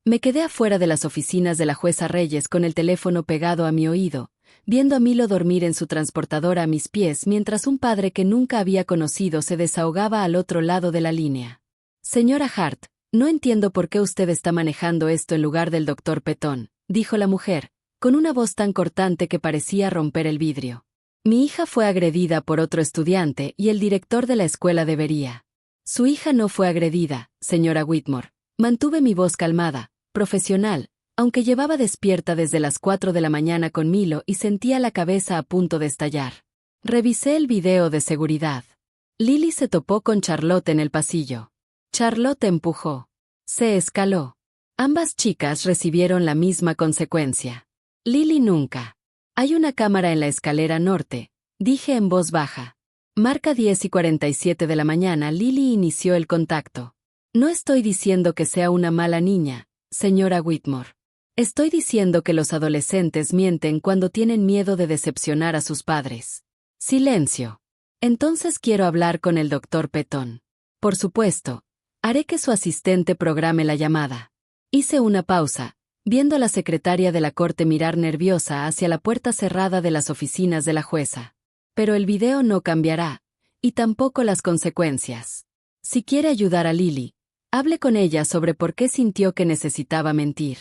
Me quedé afuera de las oficinas de la jueza Reyes con el teléfono pegado a mi oído, viendo a Milo dormir en su transportadora a mis pies mientras un padre que nunca había conocido se desahogaba al otro lado de la línea. Señora Hart, no entiendo por qué usted está manejando esto en lugar del doctor Petón, dijo la mujer, con una voz tan cortante que parecía romper el vidrio. Mi hija fue agredida por otro estudiante y el director de la escuela debería. Su hija no fue agredida, señora Whitmore. Mantuve mi voz calmada, profesional, aunque llevaba despierta desde las 4 de la mañana con Milo y sentía la cabeza a punto de estallar. Revisé el video de seguridad. Lily se topó con Charlotte en el pasillo. Charlotte empujó. Se escaló. Ambas chicas recibieron la misma consecuencia. Lily nunca. Hay una cámara en la escalera norte, dije en voz baja. Marca 10:47 de la mañana. Lily inició el contacto. No estoy diciendo que sea una mala niña, señora Whitmore. Estoy diciendo que los adolescentes mienten cuando tienen miedo de decepcionar a sus padres. Silencio. Entonces quiero hablar con el doctor Petón. Por supuesto, haré que su asistente programe la llamada. Hice una pausa, viendo a la secretaria de la corte mirar nerviosa hacia la puerta cerrada de las oficinas de la jueza. Pero el video no cambiará, y tampoco las consecuencias. Si quiere ayudar a Lily, hable con ella sobre por qué sintió que necesitaba mentir.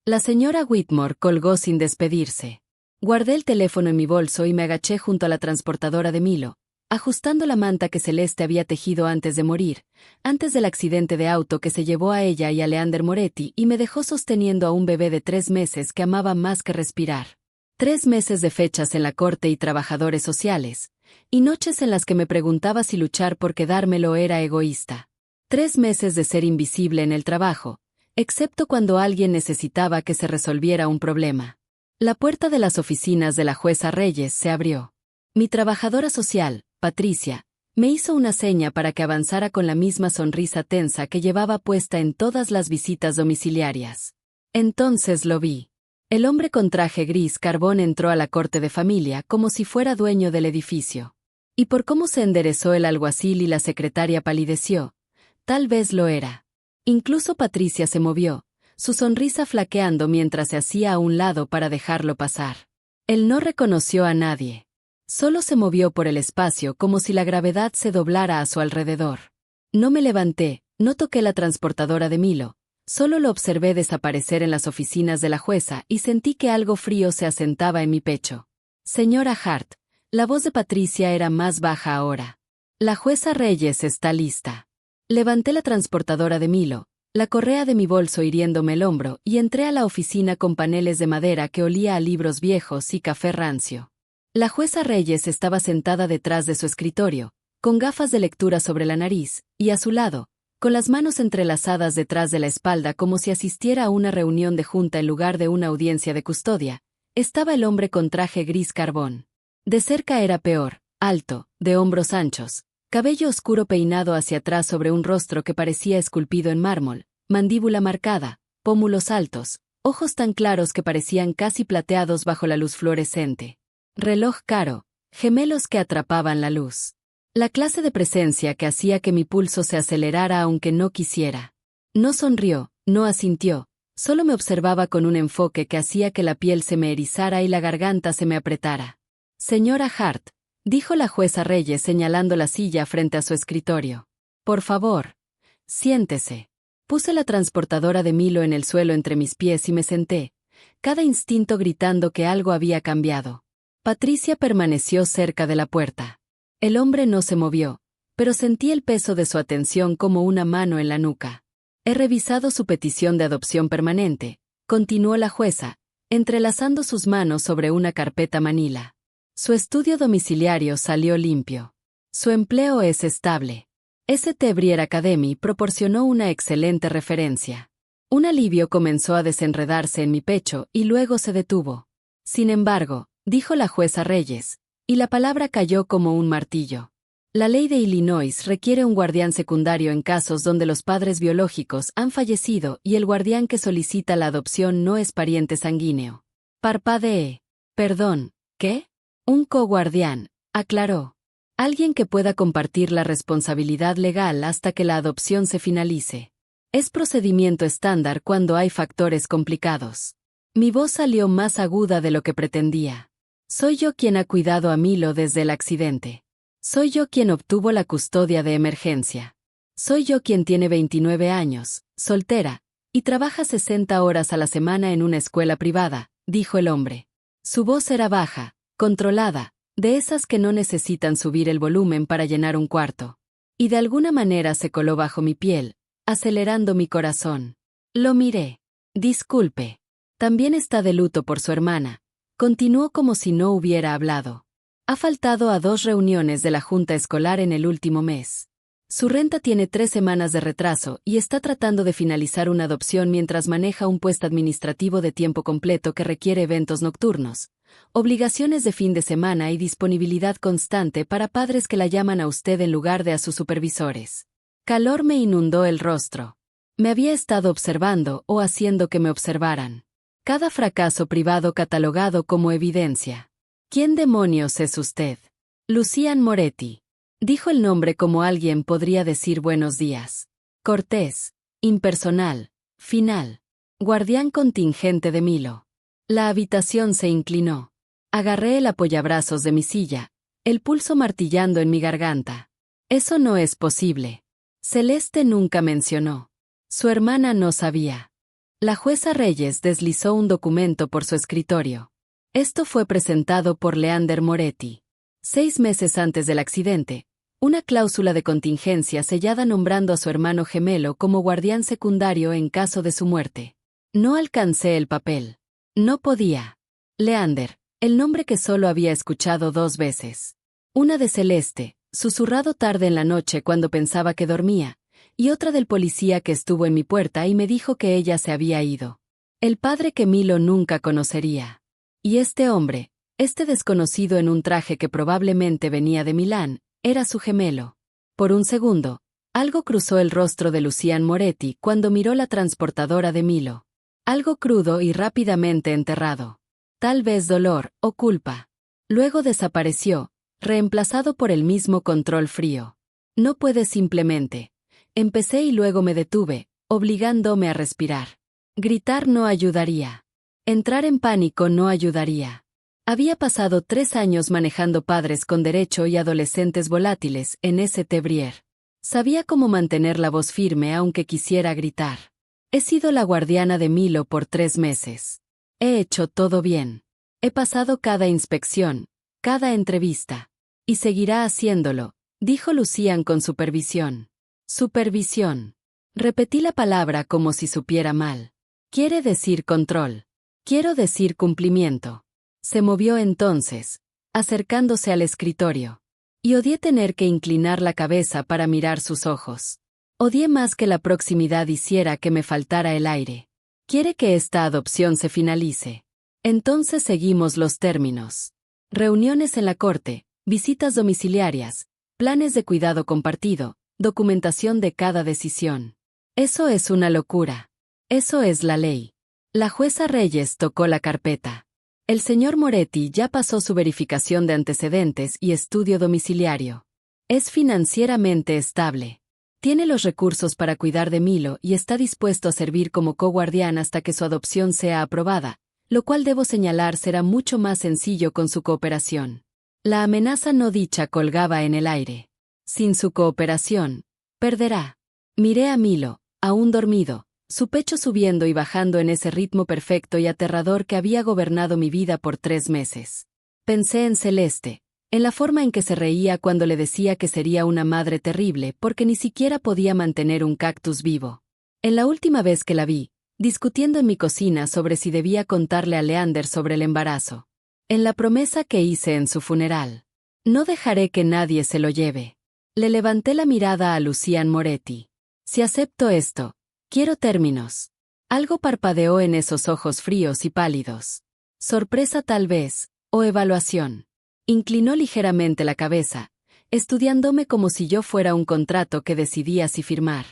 La señora Whitmore colgó sin despedirse. Guardé el teléfono en mi bolso y me agaché junto a la transportadora de Milo, ajustando la manta que Celeste había tejido antes de morir, antes del accidente de auto que se llevó a ella y a Leander Moretti y me dejó sosteniendo a un bebé de 3 meses que amaba más que respirar. 3 meses de fechas en la corte y trabajadores sociales, y noches en las que me preguntaba si luchar por quedármelo era egoísta. 3 meses de ser invisible en el trabajo, excepto cuando alguien necesitaba que se resolviera un problema. La puerta de las oficinas de la jueza Reyes se abrió. Mi trabajadora social, Patricia, me hizo una seña para que avanzara con la misma sonrisa tensa que llevaba puesta en todas las visitas domiciliarias. Entonces lo vi. El hombre con traje gris carbón entró a la corte de familia como si fuera dueño del edificio. Y por cómo se enderezó el alguacil y la secretaria palideció, tal vez lo era. Incluso Patricia se movió, su sonrisa flaqueando mientras se hacía a un lado para dejarlo pasar. Él no reconoció a nadie. Solo se movió por el espacio como si la gravedad se doblara a su alrededor. No me levanté, no toqué la transportadora de Milo, solo lo observé desaparecer en las oficinas de la jueza y sentí que algo frío se asentaba en mi pecho. Señora Hart, la voz de Patricia era más baja ahora. La jueza Reyes está lista. Levanté la transportadora de Milo, la correa de mi bolso hiriéndome el hombro y entré a la oficina con paneles de madera que olía a libros viejos y café rancio. La jueza Reyes estaba sentada detrás de su escritorio, con gafas de lectura sobre la nariz, y a su lado, con las manos entrelazadas detrás de la espalda como si asistiera a una reunión de junta en lugar de una audiencia de custodia, estaba el hombre con traje gris carbón. De cerca era peor, alto, de hombros anchos, cabello oscuro peinado hacia atrás sobre un rostro que parecía esculpido en mármol, mandíbula marcada, pómulos altos, ojos tan claros que parecían casi plateados bajo la luz fluorescente. Reloj caro, gemelos que atrapaban la luz. La clase de presencia que hacía que mi pulso se acelerara aunque no quisiera. No sonrió, no asintió, solo me observaba con un enfoque que hacía que la piel se me erizara y la garganta se me apretara. Señora Hart, dijo la jueza Reyes señalando la silla frente a su escritorio. Por favor, siéntese. Puse la transportadora de Milo en el suelo entre mis pies y me senté, cada instinto gritando que algo había cambiado. Patricia permaneció cerca de la puerta. El hombre no se movió, pero sentí el peso de su atención como una mano en la nuca. He revisado su petición de adopción permanente, continuó la jueza, entrelazando sus manos sobre una carpeta manila. Su estudio domiciliario salió limpio. Su empleo es estable. St. Brier Academy proporcionó una excelente referencia. Un alivio comenzó a desenredarse en mi pecho y luego se detuvo. Sin embargo, dijo la jueza Reyes, y la palabra cayó como un martillo. La ley de Illinois requiere un guardián secundario en casos donde los padres biológicos han fallecido y el guardián que solicita la adopción no es pariente sanguíneo. Parpadeé. Perdón, ¿qué? Un coguardián, aclaró. Alguien que pueda compartir la responsabilidad legal hasta que la adopción se finalice. Es procedimiento estándar cuando hay factores complicados. Mi voz salió más aguda de lo que pretendía. Soy yo quien ha cuidado a Milo desde el accidente. Soy yo quien obtuvo la custodia de emergencia. Soy yo quien tiene 29 años, soltera, y trabaja 60 horas a la semana en una escuela privada, dijo el hombre. Su voz era baja, controlada, de esas que no necesitan subir el volumen para llenar un cuarto. Y de alguna manera se coló bajo mi piel, acelerando mi corazón. Lo miré. Disculpe. También está de luto por su hermana. Continuó como si no hubiera hablado. Ha faltado a 2 reuniones de la junta escolar en el último mes. Su renta tiene 3 semanas de retraso y está tratando de finalizar una adopción mientras maneja un puesto administrativo de tiempo completo que requiere eventos nocturnos, obligaciones de fin de semana y disponibilidad constante para padres que la llaman a usted en lugar de a sus supervisores. Calor me inundó el rostro. Me había estado observando o haciendo que me observaran. Cada fracaso privado catalogado como evidencia. ¿Quién demonios es usted? Lucian Moretti. Dijo el nombre como alguien podría decir buenos días. Cortés, impersonal, final. Guardián contingente de Milo. La habitación se inclinó. Agarré el apoyabrazos de mi silla, el pulso martillando en mi garganta. Eso no es posible. Celeste nunca mencionó. Su hermana no sabía. La jueza Reyes deslizó un documento por su escritorio. Esto fue presentado por Leander Moretti. 6 meses antes del accidente, una cláusula de contingencia sellada nombrando a su hermano gemelo como guardián secundario en caso de su muerte. No alcancé el papel. No podía. Leander, el nombre que solo había escuchado 2 veces. Una de Celeste, susurrado tarde en la noche cuando pensaba que dormía, y otra del policía que estuvo en mi puerta y me dijo que ella se había ido. El padre que Milo nunca conocería. Y este hombre, este desconocido en un traje que probablemente venía de Milán, era su gemelo. Por un segundo, algo cruzó el rostro de Lucian Moretti cuando miró la transportadora de Milo. Algo crudo y rápidamente enterrado. Tal vez dolor o culpa. Luego desapareció, reemplazado por el mismo control frío. No puede simplemente. Empecé y luego me detuve, obligándome a respirar. Gritar no ayudaría. Entrar en pánico no ayudaría. Había pasado 3 años manejando padres con derecho y adolescentes volátiles en St. Brier. Sabía cómo mantener la voz firme aunque quisiera gritar. He sido la guardiana de Milo por 3 meses. He hecho todo bien. He pasado cada inspección, cada entrevista. Y seguirá haciéndolo, dijo Lucian con supervisión. Supervisión. Repetí la palabra como si supiera mal. Quiere decir control. Quiero decir cumplimiento. Se movió entonces, acercándose al escritorio. Y odié tener que inclinar la cabeza para mirar sus ojos. Odié más que la proximidad hiciera que me faltara el aire. Quiere que esta adopción se finalice. Entonces seguimos los términos. Reuniones en la corte, visitas domiciliarias, planes de cuidado compartido, documentación de cada decisión. Eso es una locura. Eso es la ley. La jueza Reyes tocó la carpeta. El señor Moretti ya pasó su verificación de antecedentes y estudio domiciliario. Es financieramente estable. Tiene los recursos para cuidar de Milo y está dispuesto a servir como coguardián hasta que su adopción sea aprobada, lo cual debo señalar será mucho más sencillo con su cooperación. La amenaza no dicha colgaba en el aire. Sin su cooperación, perderá. Miré a Milo, aún dormido, su pecho subiendo y bajando en ese ritmo perfecto y aterrador que había gobernado mi vida por 3 meses. Pensé en Celeste, en la forma en que se reía cuando le decía que sería una madre terrible porque ni siquiera podía mantener un cactus vivo. En la última vez que la vi, discutiendo en mi cocina sobre si debía contarle a Leander sobre el embarazo. En la promesa que hice en su funeral. No dejaré que nadie se lo lleve. Le levanté la mirada a Lucian Moretti. Si acepto esto, quiero términos. Algo parpadeó en esos ojos fríos y pálidos. Sorpresa tal vez, o evaluación. Inclinó ligeramente la cabeza, estudiándome como si yo fuera un contrato que decidía si firmar.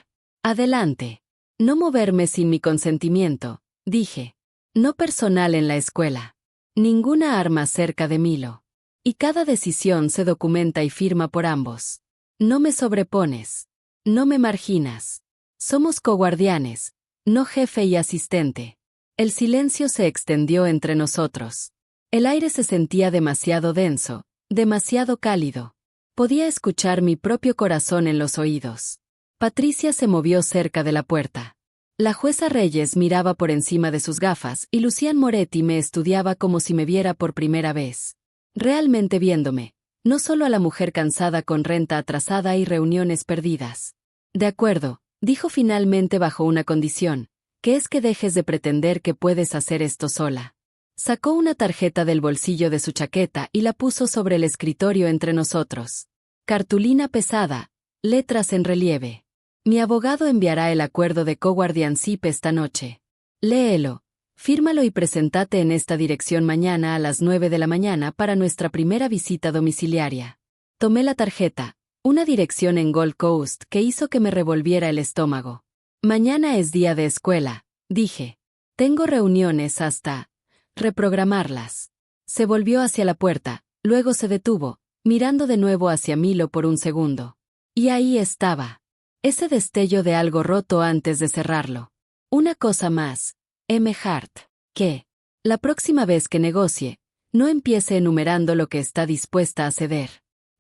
Adelante. No moverme sin mi consentimiento, dije. No personal en la escuela. Ninguna arma cerca de Milo. Y cada decisión se documenta y firma por ambos. No me sobrepones. No me marginas. Somos coguardianes, no jefe y asistente. El silencio se extendió entre nosotros. El aire se sentía demasiado denso, demasiado cálido. Podía escuchar mi propio corazón en los oídos. Patricia se movió cerca de la puerta. La jueza Reyes miraba por encima de sus gafas y Lucian Moretti me estudiaba como si me viera por primera vez. Realmente viéndome, no solo a la mujer cansada con renta atrasada y reuniones perdidas. De acuerdo, dijo finalmente bajo una condición, que es que dejes de pretender que puedes hacer esto sola. Sacó una tarjeta del bolsillo de su chaqueta y la puso sobre el escritorio entre nosotros. Cartulina pesada, letras en relieve. Mi abogado enviará el acuerdo de coguardianship esta noche. Léelo, fírmalo y preséntate en esta dirección mañana a las 9 de la mañana para nuestra primera visita domiciliaria. Tomé la tarjeta, una dirección en Gold Coast que hizo que me revolviera el estómago. Mañana es día de escuela, dije. Tengo reuniones hasta reprogramarlas. Se volvió hacia la puerta, luego se detuvo, mirando de nuevo hacia Milo por un segundo. Y ahí estaba. Ese destello de algo roto antes de cerrarlo. Una cosa más, M. Hart, que, la próxima vez que negocie, no empiece enumerando lo que está dispuesta a ceder.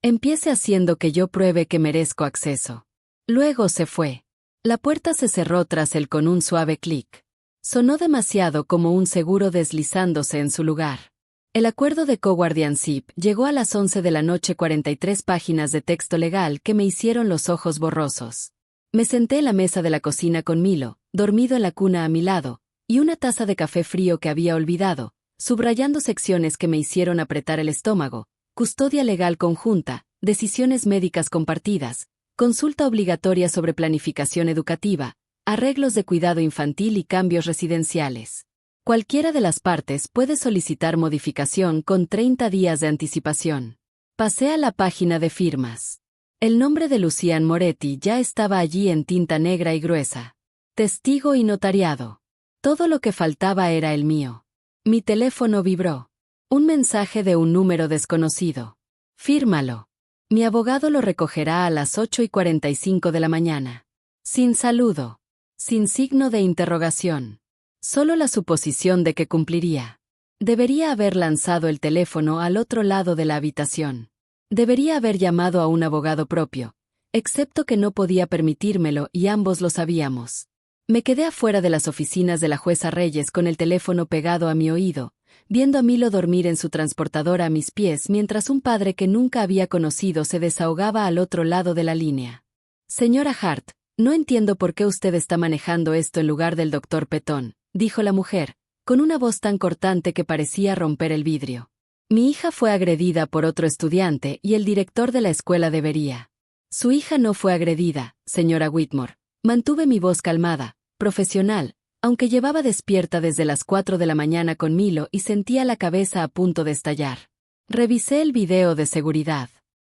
Empiece haciendo que yo pruebe que merezco acceso. Luego se fue. La puerta se cerró tras él con un suave clic. Sonó demasiado como un seguro deslizándose en su lugar. El acuerdo de coguardianship llegó a las 11 de la noche, 43 páginas de texto legal que me hicieron los ojos borrosos. Me senté en la mesa de la cocina con Milo, dormido en la cuna a mi lado, y una taza de café frío que había olvidado, subrayando secciones que me hicieron apretar el estómago: custodia legal conjunta, decisiones médicas compartidas, consulta obligatoria sobre planificación educativa, arreglos de cuidado infantil y cambios residenciales. Cualquiera de las partes puede solicitar modificación con 30 días de anticipación. Pasé a la página de firmas. El nombre de Lucian Moretti ya estaba allí en tinta negra y gruesa. Testigo y notariado. Todo lo que faltaba era el mío. Mi teléfono vibró. Un mensaje de un número desconocido. Fírmalo. Mi abogado lo recogerá a las 8:45 de la mañana. Sin saludo. Sin signo de interrogación. Solo la suposición de que cumpliría. Debería haber lanzado el teléfono al otro lado de la habitación. Debería haber llamado a un abogado propio, excepto que no podía permitírmelo y ambos lo sabíamos. Me quedé afuera de las oficinas de la jueza Reyes con el teléfono pegado a mi oído, viendo a Milo dormir en su transportadora a mis pies mientras un padre que nunca había conocido se desahogaba al otro lado de la línea. Señora Hart, no entiendo por qué usted está manejando esto en lugar del doctor Petón, dijo la mujer, con una voz tan cortante que parecía romper el vidrio. Mi hija fue agredida por otro estudiante y el director de la escuela debería. Su hija no fue agredida, señora Whitmore. Mantuve mi voz calmada, profesional, aunque llevaba despierta desde las 4 de la mañana con Milo y sentía la cabeza a punto de estallar. Revisé el video de seguridad.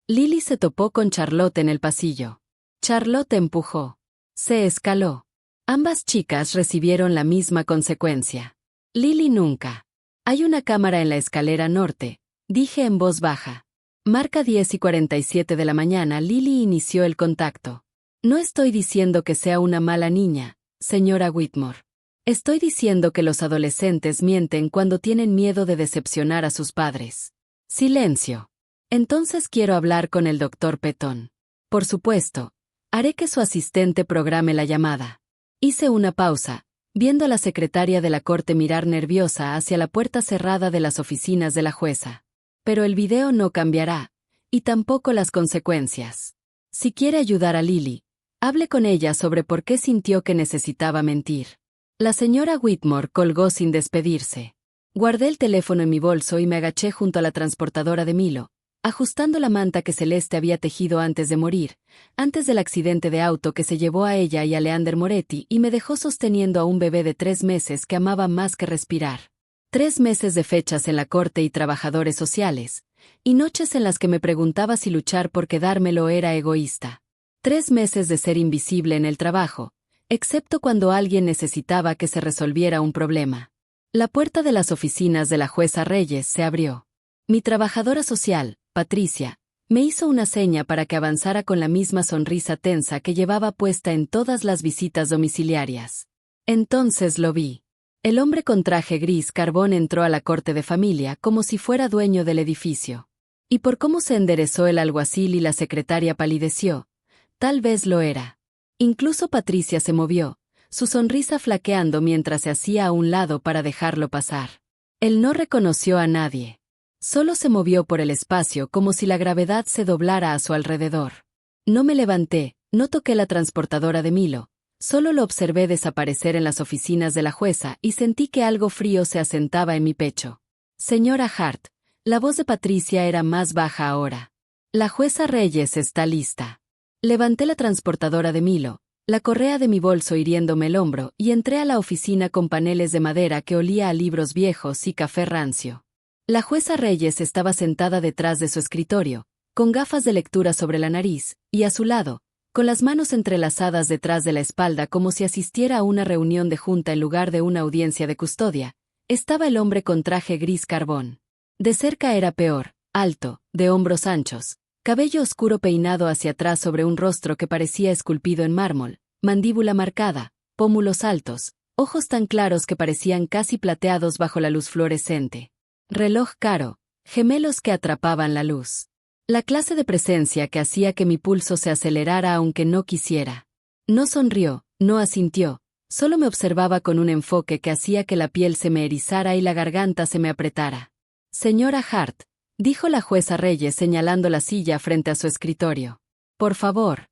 Lily se topó con Charlotte en el pasillo. Charlotte empujó. Se escaló. Ambas chicas recibieron la misma consecuencia. Lily nunca. Hay una cámara en la escalera norte, dije en voz baja. Marca 10:47 de la mañana. Lily inició el contacto. No estoy diciendo que sea una mala niña, señora Whitmore. Estoy diciendo que los adolescentes mienten cuando tienen miedo de decepcionar a sus padres. Silencio. Entonces quiero hablar con el doctor Petón. Por supuesto, haré que su asistente programe la llamada. Hice una pausa, viendo a la secretaria de la corte mirar nerviosa hacia la puerta cerrada de las oficinas de la jueza. Pero el video no cambiará, y tampoco las consecuencias. Si quiere ayudar a Lily, hable con ella sobre por qué sintió que necesitaba mentir. La señora Whitmore colgó sin despedirse. Guardé el teléfono en mi bolso y me agaché junto a la transportadora de Milo, ajustando la manta que Celeste había tejido antes de morir, antes del accidente de auto que se llevó a ella y a Leander Moretti y me dejó sosteniendo a un bebé de 3 meses que amaba más que respirar. 3 meses de fechas en la corte y trabajadores sociales, y noches en las que me preguntaba si luchar por quedármelo era egoísta. 3 meses de ser invisible en el trabajo, excepto cuando alguien necesitaba que se resolviera un problema. La puerta de las oficinas de la jueza Reyes se abrió. Mi trabajadora social, Patricia, Me hizo una seña para que avanzara con la misma sonrisa tensa que llevaba puesta en todas las visitas domiciliarias. Entonces lo vi. El hombre con traje gris carbón entró a la corte de familia como si fuera dueño del edificio. Y por cómo se enderezó el alguacil y la secretaria palideció, tal vez lo era. Incluso Patricia se movió, su sonrisa flaqueando mientras se hacía a un lado para dejarlo pasar. Él no reconoció a nadie. Solo se movió por el espacio como si la gravedad se doblara a su alrededor. No me levanté, no toqué la transportadora de Milo, solo lo observé desaparecer en las oficinas de la jueza y sentí que algo frío se asentaba en mi pecho. Señora Hart, la voz de Patricia era más baja ahora. La jueza Reyes está lista. Levanté la transportadora de Milo, la correa de mi bolso hiriéndome el hombro y entré a la oficina con paneles de madera que olía a libros viejos y café rancio. La jueza Reyes estaba sentada detrás de su escritorio, con gafas de lectura sobre la nariz, y a su lado, con las manos entrelazadas detrás de la espalda como si asistiera a una reunión de junta en lugar de una audiencia de custodia, estaba el hombre con traje gris carbón. De cerca era peor, alto, de hombros anchos, cabello oscuro peinado hacia atrás sobre un rostro que parecía esculpido en mármol, mandíbula marcada, pómulos altos, ojos tan claros que parecían casi plateados bajo la luz fluorescente. Reloj caro, gemelos que atrapaban la luz. La clase de presencia que hacía que mi pulso se acelerara aunque no quisiera. No sonrió, no asintió, solo me observaba con un enfoque que hacía que la piel se me erizara y la garganta se me apretara. Señora Hart, dijo la jueza Reyes señalando la silla frente a su escritorio. Por favor,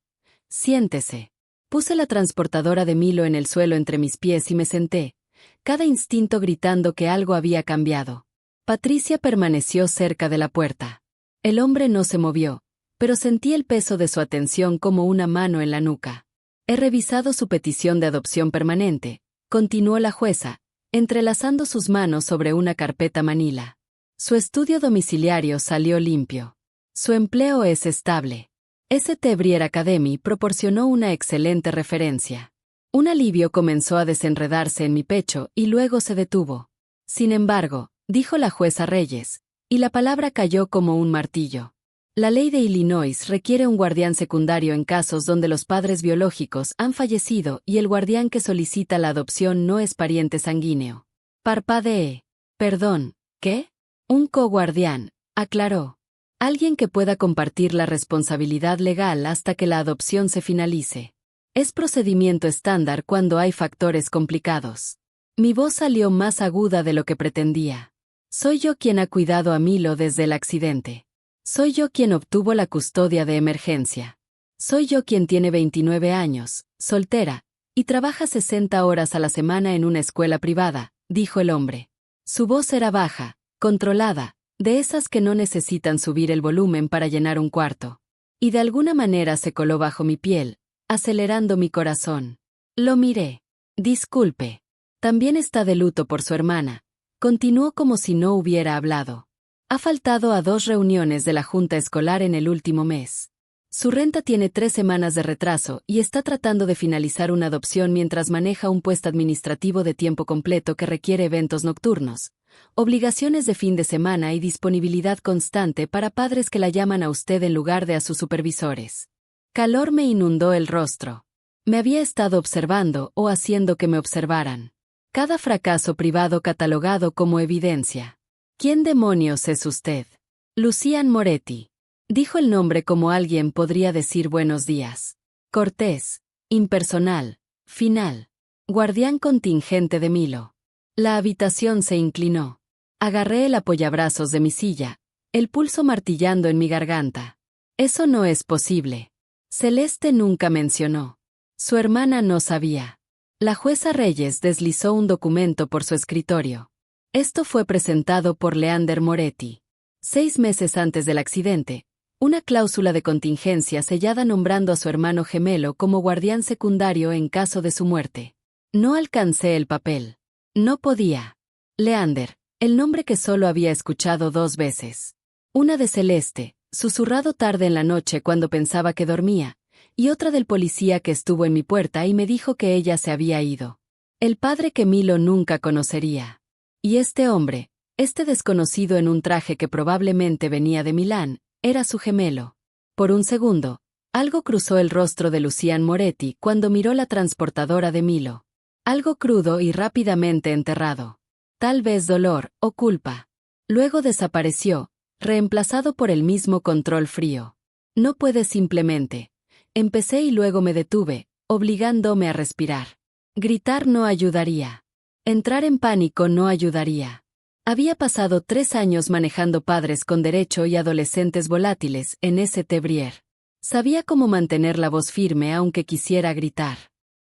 siéntese. Puse la transportadora de Milo en el suelo entre mis pies y me senté, cada instinto gritando que algo había cambiado. Patricia permaneció cerca de la puerta. El hombre no se movió, pero sentí el peso de su atención como una mano en la nuca. He revisado su petición de adopción permanente, continuó la jueza, entrelazando sus manos sobre una carpeta manila. Su estudio domiciliario salió limpio. Su empleo es estable. St. Brier Academy proporcionó una excelente referencia. Un alivio comenzó a desenredarse en mi pecho y luego se detuvo. Sin embargo, dijo la jueza Reyes, y la palabra cayó como un martillo. La ley de Illinois requiere un guardián secundario en casos donde los padres biológicos han fallecido y el guardián que solicita la adopción no es pariente sanguíneo. Parpadeé. Perdón, ¿qué? Un coguardián, aclaró. Alguien que pueda compartir la responsabilidad legal hasta que la adopción se finalice. Es procedimiento estándar cuando hay factores complicados. Mi voz salió más aguda de lo que pretendía. Soy yo quien ha cuidado a Milo desde el accidente. Soy yo quien obtuvo la custodia de emergencia. Soy yo quien tiene 29 años, soltera, y trabaja 60 horas a la semana en una escuela privada, dijo el hombre. Su voz era baja, controlada, de esas que no necesitan subir el volumen para llenar un cuarto. Y de alguna manera se coló bajo mi piel, acelerando mi corazón. Lo miré. Disculpe. También está de luto por su hermana. Continuó como si no hubiera hablado. Ha faltado a 2 reuniones de la junta escolar en el último mes. Su renta tiene 3 semanas de retraso y está tratando de finalizar una adopción mientras maneja un puesto administrativo de tiempo completo que requiere eventos nocturnos, obligaciones de fin de semana y disponibilidad constante para padres que la llaman a usted en lugar de a sus supervisores. Calor me inundó el rostro. Me había estado observando o haciendo que me observaran. Cada fracaso privado catalogado como evidencia. ¿Quién demonios es usted? Lucian Moretti. Dijo el nombre como alguien podría decir buenos días. Cortés, impersonal, final. Guardián contingente de Milo. La habitación se inclinó. Agarré el apoyabrazos de mi silla, el pulso martillando en mi garganta. Eso no es posible. Celeste nunca mencionó. Su hermana no sabía. La jueza Reyes deslizó un documento por su escritorio. Esto fue presentado por Leander Moretti. 6 meses antes del accidente, una cláusula de contingencia sellada nombrando a su hermano gemelo como guardián secundario en caso de su muerte. No alcancé el papel. No podía. Leander, el nombre que solo había escuchado 2 veces. Una de Celeste, susurrado tarde en la noche cuando pensaba que dormía, y otra del policía que estuvo en mi puerta y me dijo que ella se había ido. El padre que Milo nunca conocería. Y este hombre, este desconocido en un traje que probablemente venía de Milán, Era su gemelo. Por un segundo, algo cruzó el rostro de Lucian Moretti cuando miró la transportadora de Milo. Algo crudo y rápidamente enterrado. Tal vez dolor o culpa. Luego desapareció, reemplazado por el mismo control frío. No puedes simplemente. Empecé y luego me detuve, obligándome a respirar. Gritar no ayudaría. Entrar en pánico no ayudaría. Había pasado 3 años manejando padres con derecho y adolescentes volátiles en St. Brier. Sabía cómo mantener la voz firme aunque quisiera gritar.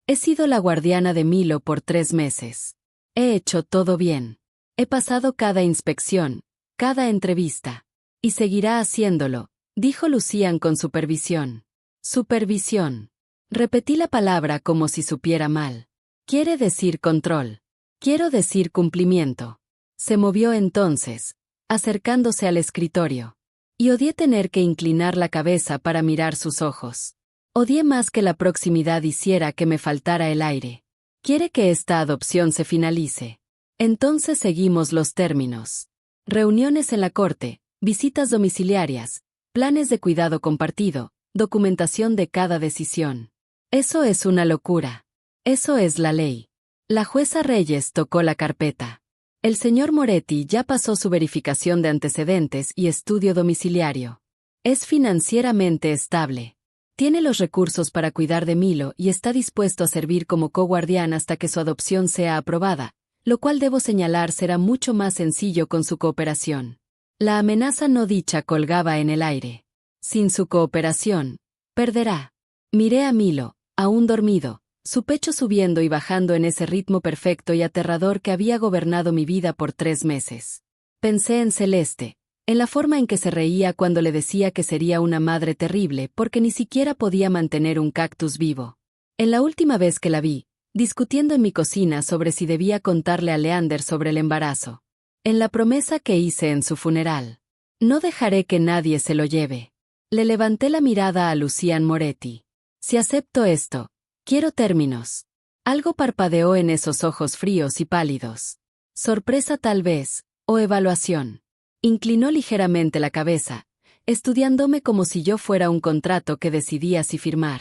He sido la guardiana de Milo por 3 meses. He hecho todo bien. He pasado cada inspección, cada entrevista. Y seguirá haciéndolo, dijo Lucian con supervisión. Supervisión. Repetí la palabra como si supiera mal. Quiere decir control. Quiero decir cumplimiento. Se movió entonces, acercándose al escritorio. Y odié tener que inclinar la cabeza para mirar sus ojos. Odié más que la proximidad hiciera que me faltara el aire. Quiere que esta adopción se finalice. Entonces seguimos los términos. Reuniones en la corte, visitas domiciliarias, planes de cuidado compartido, documentación de cada decisión. Eso es una locura. Eso es la ley. La jueza Reyes tocó la carpeta. El señor Moretti ya pasó su verificación de antecedentes y estudio domiciliario. Es financieramente estable. Tiene los recursos para cuidar de Milo y está dispuesto a servir como coguardián hasta que su adopción sea aprobada, lo cual debo señalar será mucho más sencillo con su cooperación. La amenaza no dicha colgaba en el aire. Sin su cooperación, perderá. Miré a Milo, aún dormido, su pecho subiendo y bajando en ese ritmo perfecto y aterrador que había gobernado mi vida por 3 meses. Pensé en Celeste, en la forma en que se reía cuando le decía que sería una madre terrible porque ni siquiera podía mantener un cactus vivo. En la última vez que la vi, discutiendo en mi cocina sobre si debía contarle a Leander sobre el embarazo. En la promesa que hice en su funeral. No dejaré que nadie se lo lleve. Le levanté la mirada a Lucian Moretti. Si acepto esto, quiero términos. Algo parpadeó en esos ojos fríos y pálidos. Sorpresa tal vez, o evaluación. Inclinó ligeramente la cabeza, estudiándome como si yo fuera un contrato que decidía si firmar.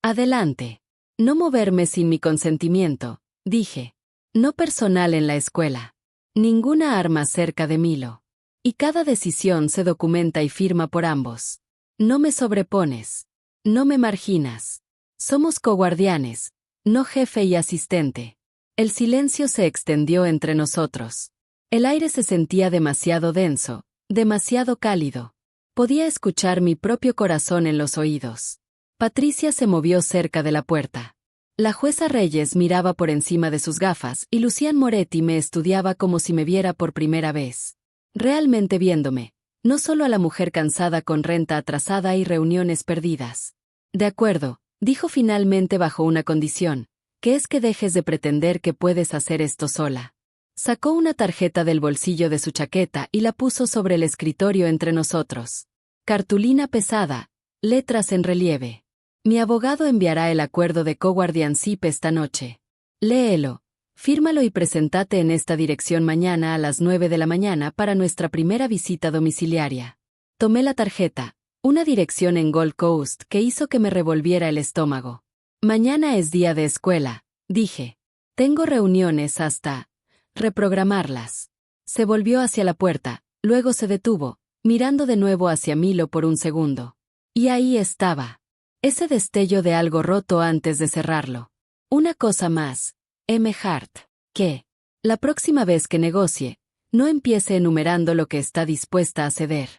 Adelante. No moverme sin mi consentimiento, dije. No personal en la escuela. Ninguna arma cerca de Milo. Y cada decisión se documenta y firma por ambos. No me sobrepones. No me marginas. Somos coguardianes, no jefe y asistente. El silencio se extendió entre nosotros. El aire se sentía demasiado denso, demasiado cálido. Podía escuchar mi propio corazón en los oídos. Patricia se movió cerca de la puerta. La jueza Reyes miraba por encima de sus gafas y Lucian Moretti me estudiaba como si me viera por primera vez. Realmente viéndome, no solo a la mujer cansada con renta atrasada y reuniones perdidas. De acuerdo, dijo finalmente bajo una condición, que es que dejes de pretender que puedes hacer esto sola. Sacó una tarjeta del bolsillo de su chaqueta y la puso sobre el escritorio entre nosotros. Cartulina pesada, letras en relieve. Mi abogado enviará el acuerdo de coguardianship esta noche. Léelo, fírmalo y preséntate en esta dirección mañana a las 9 de la mañana para nuestra primera visita domiciliaria. Tomé la tarjeta, una dirección en Gold Coast que hizo que me revolviera el estómago. Mañana es día de escuela, dije. Tengo reuniones hasta reprogramarlas. Se volvió hacia la puerta, luego se detuvo, mirando de nuevo hacia Milo por un segundo. Y ahí estaba. Ese destello de algo roto antes de cerrarlo. Una cosa más, M. Hart, que, la próxima vez que negocie, no empiece enumerando lo que está dispuesta a ceder.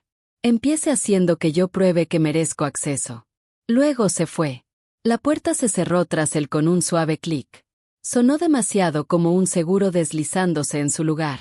Empiece haciendo que yo pruebe que merezco acceso. Luego se fue. La puerta se cerró tras él con un suave clic. Sonó demasiado como un seguro deslizándose en su lugar.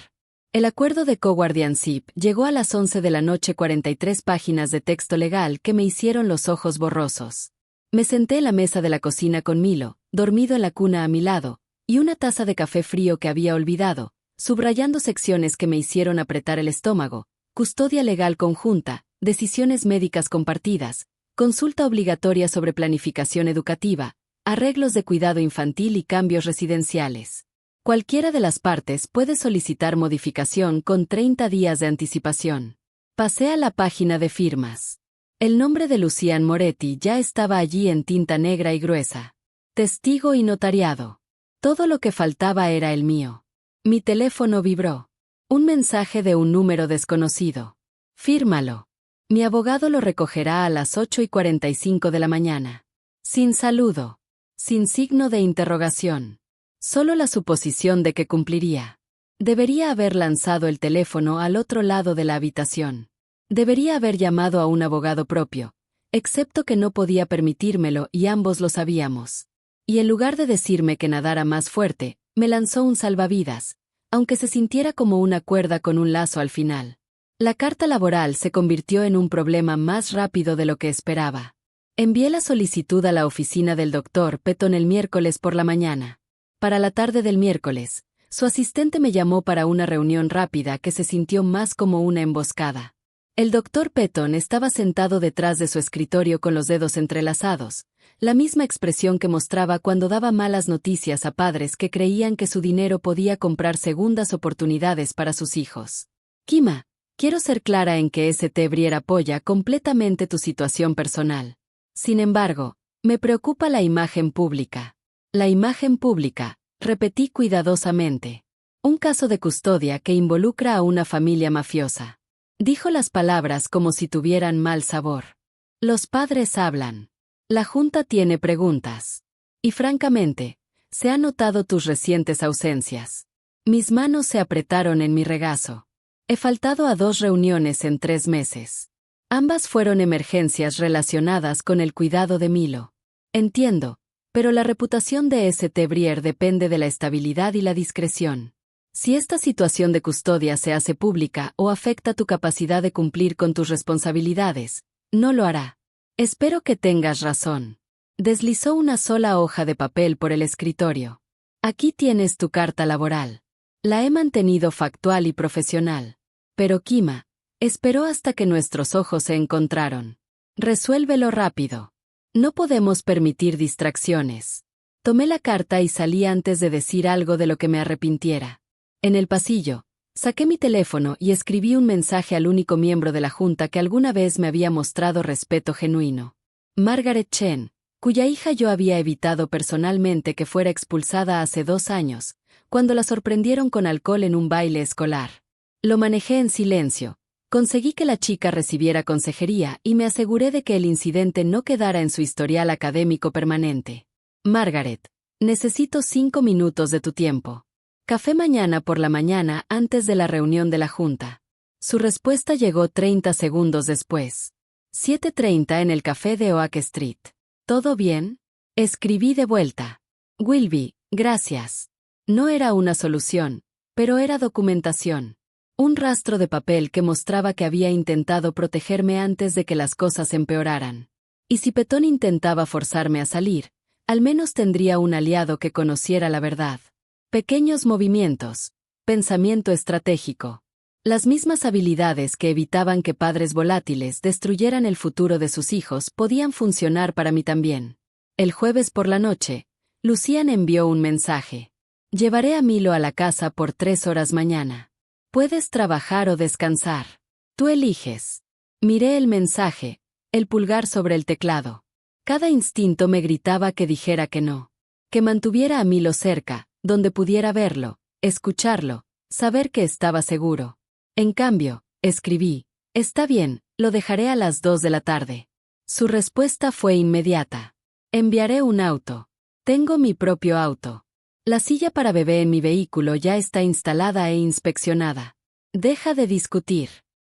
El acuerdo de coguardianship llegó a las 11 de la noche, 43 páginas de texto legal que me hicieron los ojos borrosos. Me senté en la mesa de la cocina con Milo, dormido en la cuna a mi lado, y una taza de café frío que había olvidado, subrayando secciones que me hicieron apretar el estómago, custodia legal conjunta, decisiones médicas compartidas, consulta obligatoria sobre planificación educativa, arreglos de cuidado infantil y cambios residenciales. Cualquiera de las partes puede solicitar modificación con 30 días de anticipación. Pasé a la página de firmas. El nombre de Lucian Moretti ya estaba allí en tinta negra y gruesa. Testigo y notariado. Todo lo que faltaba era el mío. Mi teléfono vibró. Un mensaje de un número desconocido. Fírmalo. Mi abogado lo recogerá a las 8:45 de la mañana. Sin saludo. Sin signo de interrogación. Solo la suposición de que cumpliría. Debería haber lanzado el teléfono al otro lado de la habitación. Debería haber llamado a un abogado propio, excepto que no podía permitírmelo y ambos lo sabíamos. Y en lugar de decirme que nadara más fuerte, me lanzó un salvavidas, aunque se sintiera como una cuerda con un lazo al final. La carta laboral se convirtió en un problema más rápido de lo que esperaba. Envié la solicitud a la oficina del doctor Petton el miércoles por la mañana. Para la tarde del miércoles, su asistente me llamó para una reunión rápida que se sintió más como una emboscada. El doctor Petton estaba sentado detrás de su escritorio con los dedos entrelazados, la misma expresión que mostraba cuando daba malas noticias a padres que creían que su dinero podía comprar segundas oportunidades para sus hijos. Kima, quiero ser clara en que St. Brier apoya completamente tu situación personal. Sin embargo, me preocupa la imagen pública. La imagen pública, repetí cuidadosamente. Un caso de custodia que involucra a una familia mafiosa. Dijo las palabras como si tuvieran mal sabor. Los padres hablan. La junta tiene preguntas. Y francamente, se han notado tus recientes ausencias. Mis manos se apretaron en mi regazo. He faltado a 2 reuniones en 3 meses. Ambas fueron emergencias relacionadas con el cuidado de Milo. Entiendo, pero la reputación de St. Brier depende de la estabilidad y la discreción. Si esta situación de custodia se hace pública o afecta tu capacidad de cumplir con tus responsabilidades, no lo hará. Espero que tengas razón. Deslizó una sola hoja de papel por el escritorio. Aquí tienes tu carta laboral. La he mantenido factual y profesional. Pero Kima, esperó hasta que nuestros ojos se encontraron. Resuélvelo rápido. No podemos permitir distracciones. Tomé la carta y salí antes de decir algo de lo que me arrepintiera. En el pasillo, saqué mi teléfono y escribí un mensaje al único miembro de la junta que alguna vez me había mostrado respeto genuino. Margaret Chen, cuya hija yo había evitado personalmente que fuera expulsada hace 2 años, cuando la sorprendieron con alcohol en un baile escolar. Lo manejé en silencio. Conseguí que la chica recibiera consejería y me aseguré de que el incidente no quedara en su historial académico permanente. Margaret, necesito 5 minutos de tu tiempo. Café mañana por la mañana antes de la reunión de la junta. Su respuesta llegó 30 segundos después. 7:30 en el café de Oak Street. ¿Todo bien? Escribí de vuelta. Wilby, gracias. No era una solución, pero era documentación. Un rastro de papel que mostraba que había intentado protegerme antes de que las cosas empeoraran. Y si Petton intentaba forzarme a salir, al menos tendría un aliado que conociera la verdad. Pequeños movimientos. Pensamiento estratégico. Las mismas habilidades que evitaban que padres volátiles destruyeran el futuro de sus hijos podían funcionar para mí también. El jueves por la noche, Lucian envió un mensaje. Llevaré a Milo a la casa por 3 horas mañana. Puedes trabajar o descansar. Tú eliges. Miré el mensaje, el pulgar sobre el teclado. Cada instinto me gritaba que dijera que no. Que mantuviera a Milo cerca, donde pudiera verlo, escucharlo, saber que estaba seguro. En cambio, escribí, está bien, lo dejaré a las 2 de la tarde. Su respuesta fue inmediata. Enviaré un auto. Tengo mi propio auto. La silla para bebé en mi vehículo ya está instalada e inspeccionada. Deja de discutir.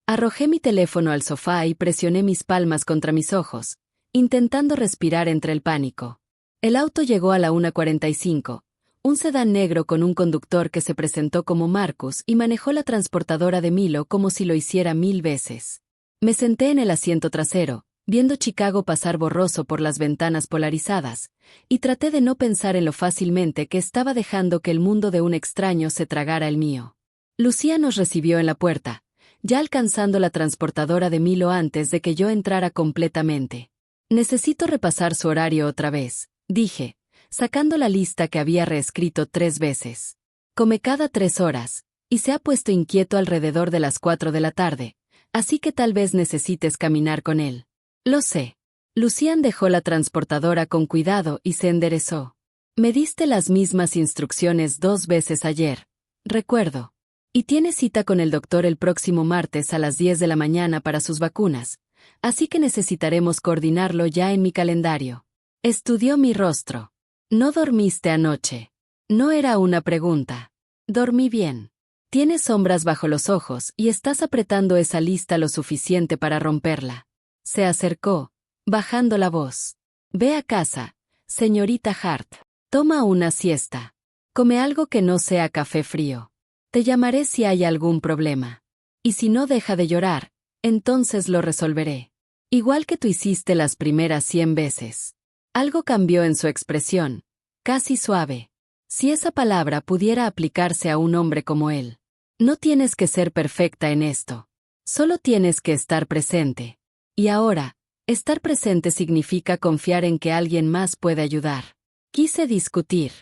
Arrojé mi teléfono al sofá y presioné mis palmas contra mis ojos, intentando respirar entre el pánico. El auto llegó a la 1:45. Un sedán negro con un conductor que se presentó como Marcus y manejó la transportadora de Milo como si lo hiciera 1000 veces. Me senté en el asiento trasero, viendo Chicago pasar borroso por las ventanas polarizadas, y traté de no pensar en lo fácilmente que estaba dejando que el mundo de un extraño se tragara el mío. Lucía nos recibió en la puerta, ya alcanzando la transportadora de Milo antes de que yo entrara completamente. Necesito repasar su horario otra vez, dije, sacando la lista que había reescrito 3 veces. Come cada 3 horas, y se ha puesto inquieto alrededor de las 4 de la tarde, así que tal vez necesites caminar con él. Lo sé. Lucian dejó la transportadora con cuidado y se enderezó. Me diste las mismas instrucciones 2 veces ayer. Recuerdo. Y tiene cita con el doctor el próximo martes a las 10 de la mañana para sus vacunas, así que necesitaremos coordinarlo ya en mi calendario. Estudió mi rostro. ¿No dormiste anoche? No era una pregunta. Dormí bien. Tienes sombras bajo los ojos y estás apretando esa lista lo suficiente para romperla. Se acercó, bajando la voz. Ve a casa, señorita Hart. Toma una siesta. Come algo que no sea café frío. Te llamaré si hay algún problema. Y si no deja de llorar, entonces lo resolveré. Igual que tú hiciste las primeras 100 veces. Algo cambió en su expresión, casi suave. Si esa palabra pudiera aplicarse a un hombre como él. No tienes que ser perfecta en esto. Solo tienes que estar presente. Y ahora, estar presente significa confiar en que alguien más puede ayudar. Quise discutir.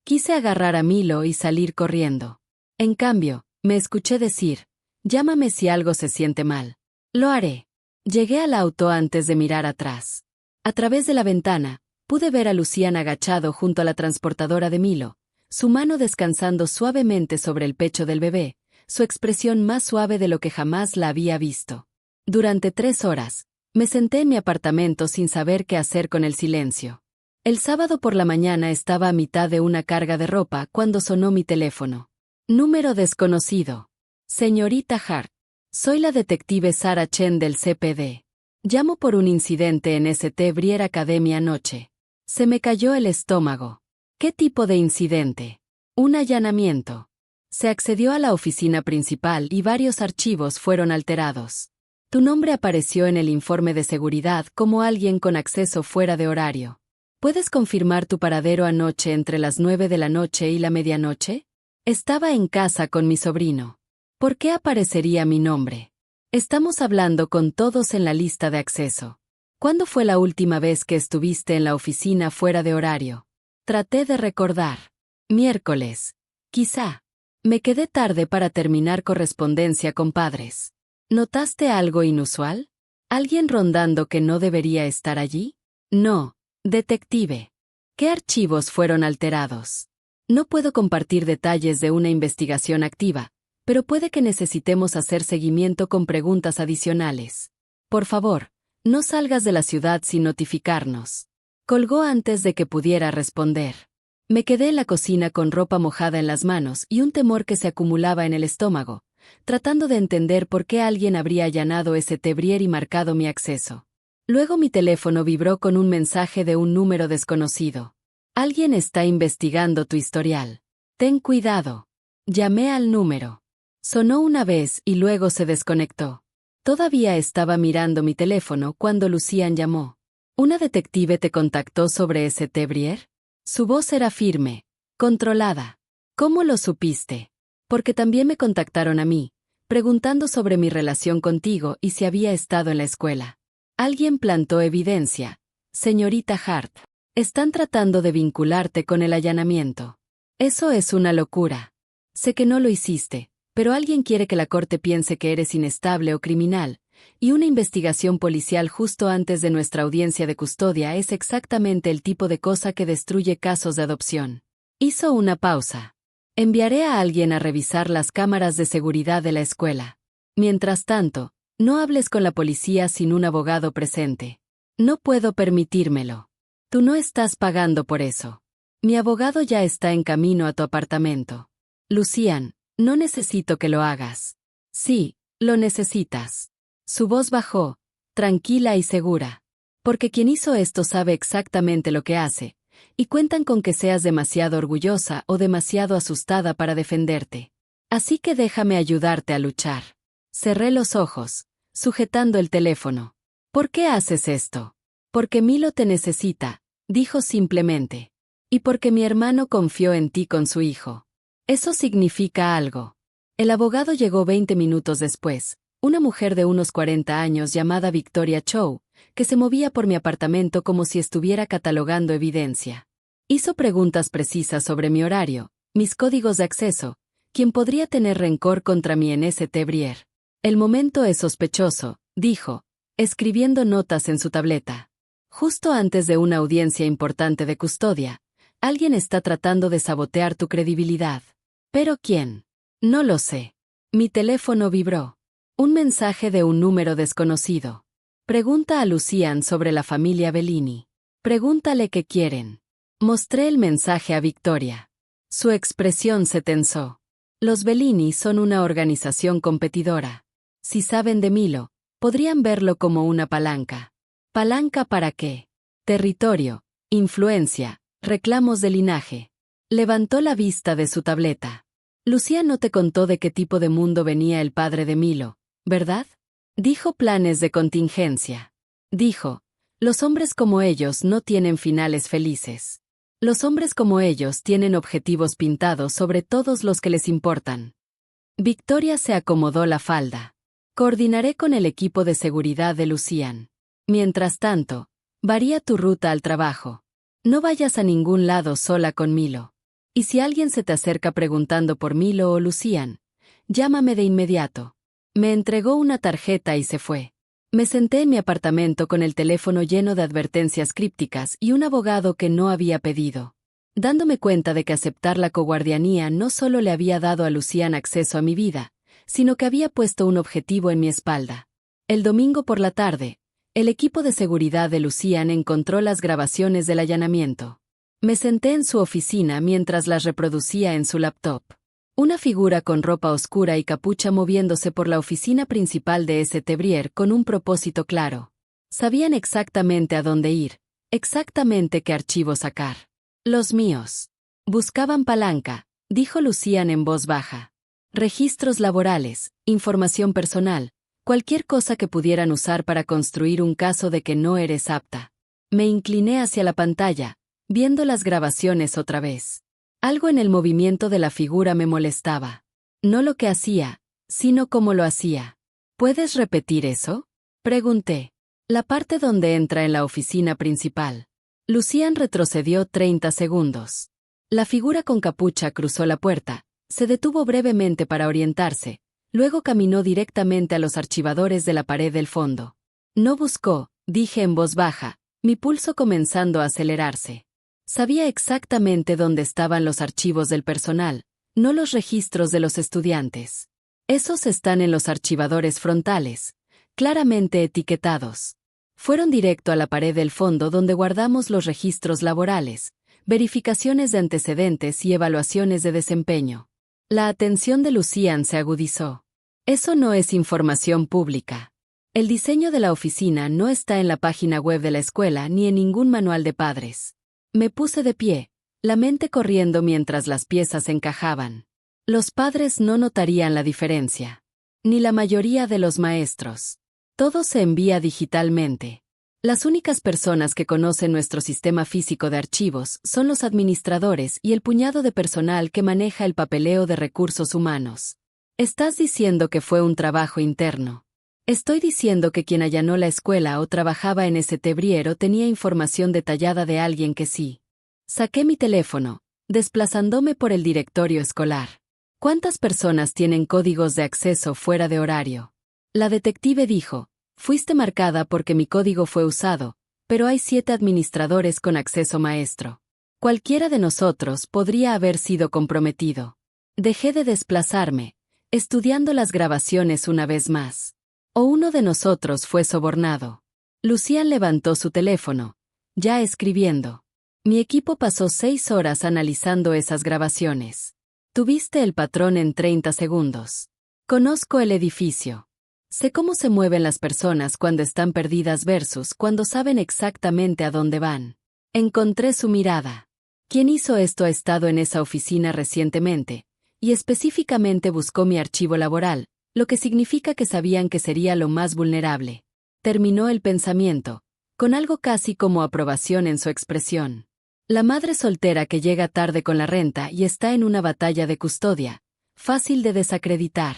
Quise agarrar a Milo y salir corriendo. En cambio, me escuché decir, llámame si algo se siente mal. Lo haré. Llegué al auto antes de mirar atrás. A través de la ventana, pude ver a Lucian agachado junto a la transportadora de Milo, su mano descansando suavemente sobre el pecho del bebé, su expresión más suave de lo que jamás la había visto. Durante 3 horas, me senté en mi apartamento sin saber qué hacer con el silencio. El sábado por la mañana estaba a mitad de una carga de ropa cuando sonó mi teléfono. Número desconocido. Señorita Hart. Soy la detective Sarah Chen del CPD. Llamo por un incidente en St. Brier Academy anoche. Se me cayó el estómago. ¿Qué tipo de incidente? Un allanamiento. Se accedió a la oficina principal y varios archivos fueron alterados. Tu nombre apareció en el informe de seguridad como alguien con acceso fuera de horario. ¿Puedes confirmar tu paradero anoche entre las 9 de la noche y la medianoche? Estaba en casa con mi sobrino. ¿Por qué aparecería mi nombre? Estamos hablando con todos en la lista de acceso. ¿Cuándo fue la última vez que estuviste en la oficina fuera de horario? Traté de recordar. Miércoles. Quizá. Me quedé tarde para terminar correspondencia con padres. ¿Notaste algo inusual? ¿Alguien rondando que no debería estar allí? No, detective. ¿Qué archivos fueron alterados? No puedo compartir detalles de una investigación activa, pero puede que necesitemos hacer seguimiento con preguntas adicionales. Por favor, no salgas de la ciudad sin notificarnos. Colgó antes de que pudiera responder. Me quedé en la cocina con ropa mojada en las manos y un temor que se acumulaba en el estómago, tratando de entender por qué alguien habría allanado St. Brier y marcado mi acceso. Luego mi teléfono vibró con un mensaje de un número desconocido. Alguien está investigando tu historial. Ten cuidado. Llamé al número. Sonó una vez y luego se desconectó. Todavía estaba mirando mi teléfono cuando Lucian llamó. ¿Una detective te contactó sobre St. Brier? Su voz era firme, controlada. ¿Cómo lo supiste? Porque también me contactaron a mí, preguntando sobre mi relación contigo y si había estado en la escuela. Alguien plantó evidencia. Señorita Hart. Están tratando de vincularte con el allanamiento. Eso es una locura. Sé que no lo hiciste, pero alguien quiere que la corte piense que eres inestable o criminal, y una investigación policial justo antes de nuestra audiencia de custodia es exactamente el tipo de cosa que destruye casos de adopción. Hizo una pausa. Enviaré a alguien a revisar las cámaras de seguridad de la escuela. Mientras tanto, no hables con la policía sin un abogado presente. No puedo permitírmelo. Tú no estás pagando por eso. Mi abogado ya está en camino a tu apartamento. Lucian, no necesito que lo hagas. Sí, lo necesitas. Su voz bajó, tranquila y segura. Porque quien hizo esto sabe exactamente lo que hace, y cuentan con que seas demasiado orgullosa o demasiado asustada para defenderte. Así que déjame ayudarte a luchar. Cerré los ojos, sujetando el teléfono. ¿Por qué haces esto? Porque Milo te necesita, dijo simplemente. Y porque mi hermano confió en ti con su hijo. Eso significa algo. El abogado llegó 20 minutos después, una mujer de unos 40 años llamada Victoria Chow, que se movía por mi apartamento como si estuviera catalogando evidencia. Hizo preguntas precisas sobre mi horario, mis códigos de acceso, quién podría tener rencor contra mí en St. Brier. El momento es sospechoso, dijo, escribiendo notas en su tableta. Justo antes de una audiencia importante de custodia, alguien está tratando de sabotear tu credibilidad. ¿Pero quién? No lo sé. Mi teléfono vibró. Un mensaje de un número desconocido. Pregunta a Lucian sobre la familia Bellini. Pregúntale qué quieren. Mostré el mensaje a Victoria. Su expresión se tensó. Los Bellini son una organización competidora. Si saben de Milo, podrían verlo como una palanca. ¿Palanca para qué? Territorio, influencia, reclamos de linaje. Levantó la vista de su tableta. Lucian no te contó de qué tipo de mundo venía el padre de Milo, ¿verdad? Dijo planes de contingencia. Dijo, los hombres como ellos no tienen finales felices. Los hombres como ellos tienen objetivos pintados sobre todos los que les importan. Victoria se acomodó la falda. Coordinaré con el equipo de seguridad de Lucian. Mientras tanto, varía tu ruta al trabajo. No vayas a ningún lado sola con Milo. Y si alguien se te acerca preguntando por Milo o Lucian, llámame de inmediato. Me entregó una tarjeta y se fue. Me senté en mi apartamento con el teléfono lleno de advertencias crípticas y un abogado que no había pedido. Dándome cuenta de que aceptar la coguardianía no solo le había dado a Lucian acceso a mi vida, sino que había puesto un objetivo en mi espalda. El domingo por la tarde, el equipo de seguridad de Lucian encontró las grabaciones del allanamiento. Me senté en su oficina mientras las reproducía en su laptop. Una figura con ropa oscura y capucha moviéndose por la oficina principal de St. Brier con un propósito claro. Sabían exactamente a dónde ir, exactamente qué archivo sacar. Los míos. Buscaban palanca, dijo Lucian en voz baja. Registros laborales, información personal, cualquier cosa que pudieran usar para construir un caso de que no eres apta. Me incliné hacia la pantalla, viendo las grabaciones otra vez. Algo en el movimiento de la figura me molestaba. No lo que hacía, sino cómo lo hacía. ¿Puedes repetir eso? Pregunté. La parte donde entra en la oficina principal. Lucian retrocedió 30 segundos. La figura con capucha cruzó la puerta, se detuvo brevemente para orientarse, luego caminó directamente a los archivadores de la pared del fondo. No buscó, dije en voz baja, mi pulso comenzando a acelerarse. Sabía exactamente dónde estaban los archivos del personal, no los registros de los estudiantes. Esos están en los archivadores frontales, claramente etiquetados. Fueron directo a la pared del fondo donde guardamos los registros laborales, verificaciones de antecedentes y evaluaciones de desempeño. La atención de Lucian se agudizó. Eso no es información pública. El diseño de la oficina no está en la página web de la escuela ni en ningún manual de padres. Me puse de pie, la mente corriendo mientras las piezas encajaban. Los padres no notarían la diferencia. Ni la mayoría de los maestros. Todo se envía digitalmente. Las únicas personas que conocen nuestro sistema físico de archivos son los administradores y el puñado de personal que maneja el papeleo de recursos humanos. Estás diciendo que fue un trabajo interno. Estoy diciendo que quien allanó la escuela o trabajaba en St. Brier o tenía información detallada de alguien que sí. Saqué mi teléfono, desplazándome por el directorio escolar. ¿Cuántas personas tienen códigos de acceso fuera de horario? La detective dijo, fuiste marcada porque mi código fue usado, pero hay 7 administradores con acceso maestro. Cualquiera de nosotros podría haber sido comprometido. Dejé de desplazarme, estudiando las grabaciones una vez más. O uno de nosotros fue sobornado. Lucian levantó su teléfono, ya escribiendo. Mi equipo pasó 6 horas analizando esas grabaciones. Tuviste el patrón en 30 segundos. Conozco el edificio. Sé cómo se mueven las personas cuando están perdidas versus cuando saben exactamente a dónde van. Encontré su mirada. ¿Quién hizo esto ha estado en esa oficina recientemente? Y específicamente buscó mi archivo laboral, lo que significa que sabían que sería lo más vulnerable. Terminó el pensamiento, con algo casi como aprobación en su expresión. La madre soltera que llega tarde con la renta y está en una batalla de custodia, fácil de desacreditar.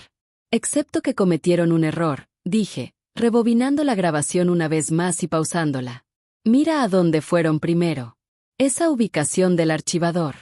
Excepto que cometieron un error, dije, rebobinando la grabación una vez más y pausándola. Mira a dónde fueron primero. Esa ubicación del archivador.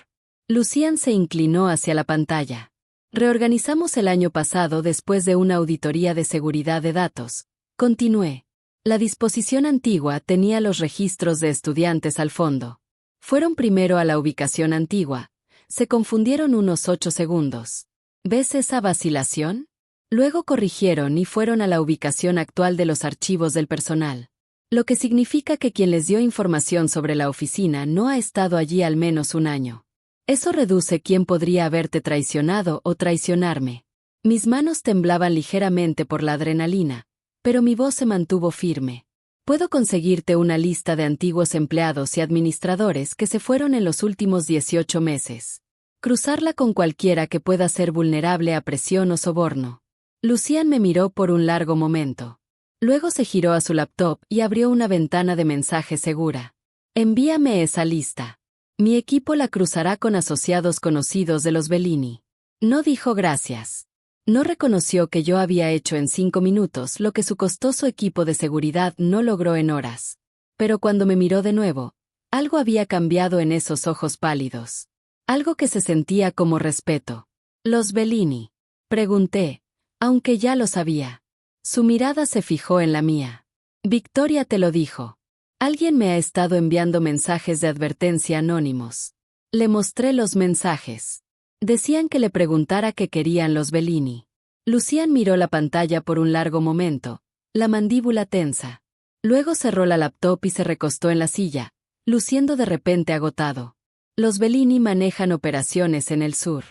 Lucian se inclinó hacia la pantalla. Reorganizamos el año pasado después de una auditoría de seguridad de datos. Continué. La disposición antigua tenía los registros de estudiantes al fondo. Fueron primero a la ubicación antigua. Se confundieron unos 8 segundos. ¿Ves esa vacilación? Luego corrigieron y fueron a la ubicación actual de los archivos del personal. Lo que significa que quien les dio información sobre la oficina no ha estado allí al menos un año. Eso reduce quién podría haberte traicionado o traicionarme. Mis manos temblaban ligeramente por la adrenalina, pero mi voz se mantuvo firme. Puedo conseguirte una lista de antiguos empleados y administradores que se fueron en los últimos 18 meses. Cruzarla con cualquiera que pueda ser vulnerable a presión o soborno. Lucian me miró por un largo momento. Luego se giró a su laptop y abrió una ventana de mensaje segura. Envíame esa lista. Mi equipo la cruzará con asociados conocidos de los Bellini. No dijo gracias. No reconoció que yo había hecho en 5 minutos lo que su costoso equipo de seguridad no logró en horas. Pero cuando me miró de nuevo, algo había cambiado en esos ojos pálidos. Algo que se sentía como respeto. ¿Los Bellini? Pregunté, aunque ya lo sabía. Su mirada se fijó en la mía. Victoria te lo dijo. Alguien me ha estado enviando mensajes de advertencia anónimos. Le mostré los mensajes. Decían que le preguntara qué querían los Bellini. Lucian miró la pantalla por un largo momento, la mandíbula tensa. Luego cerró la laptop y se recostó en la silla, luciendo de repente agotado. Los Bellini manejan operaciones en el sur.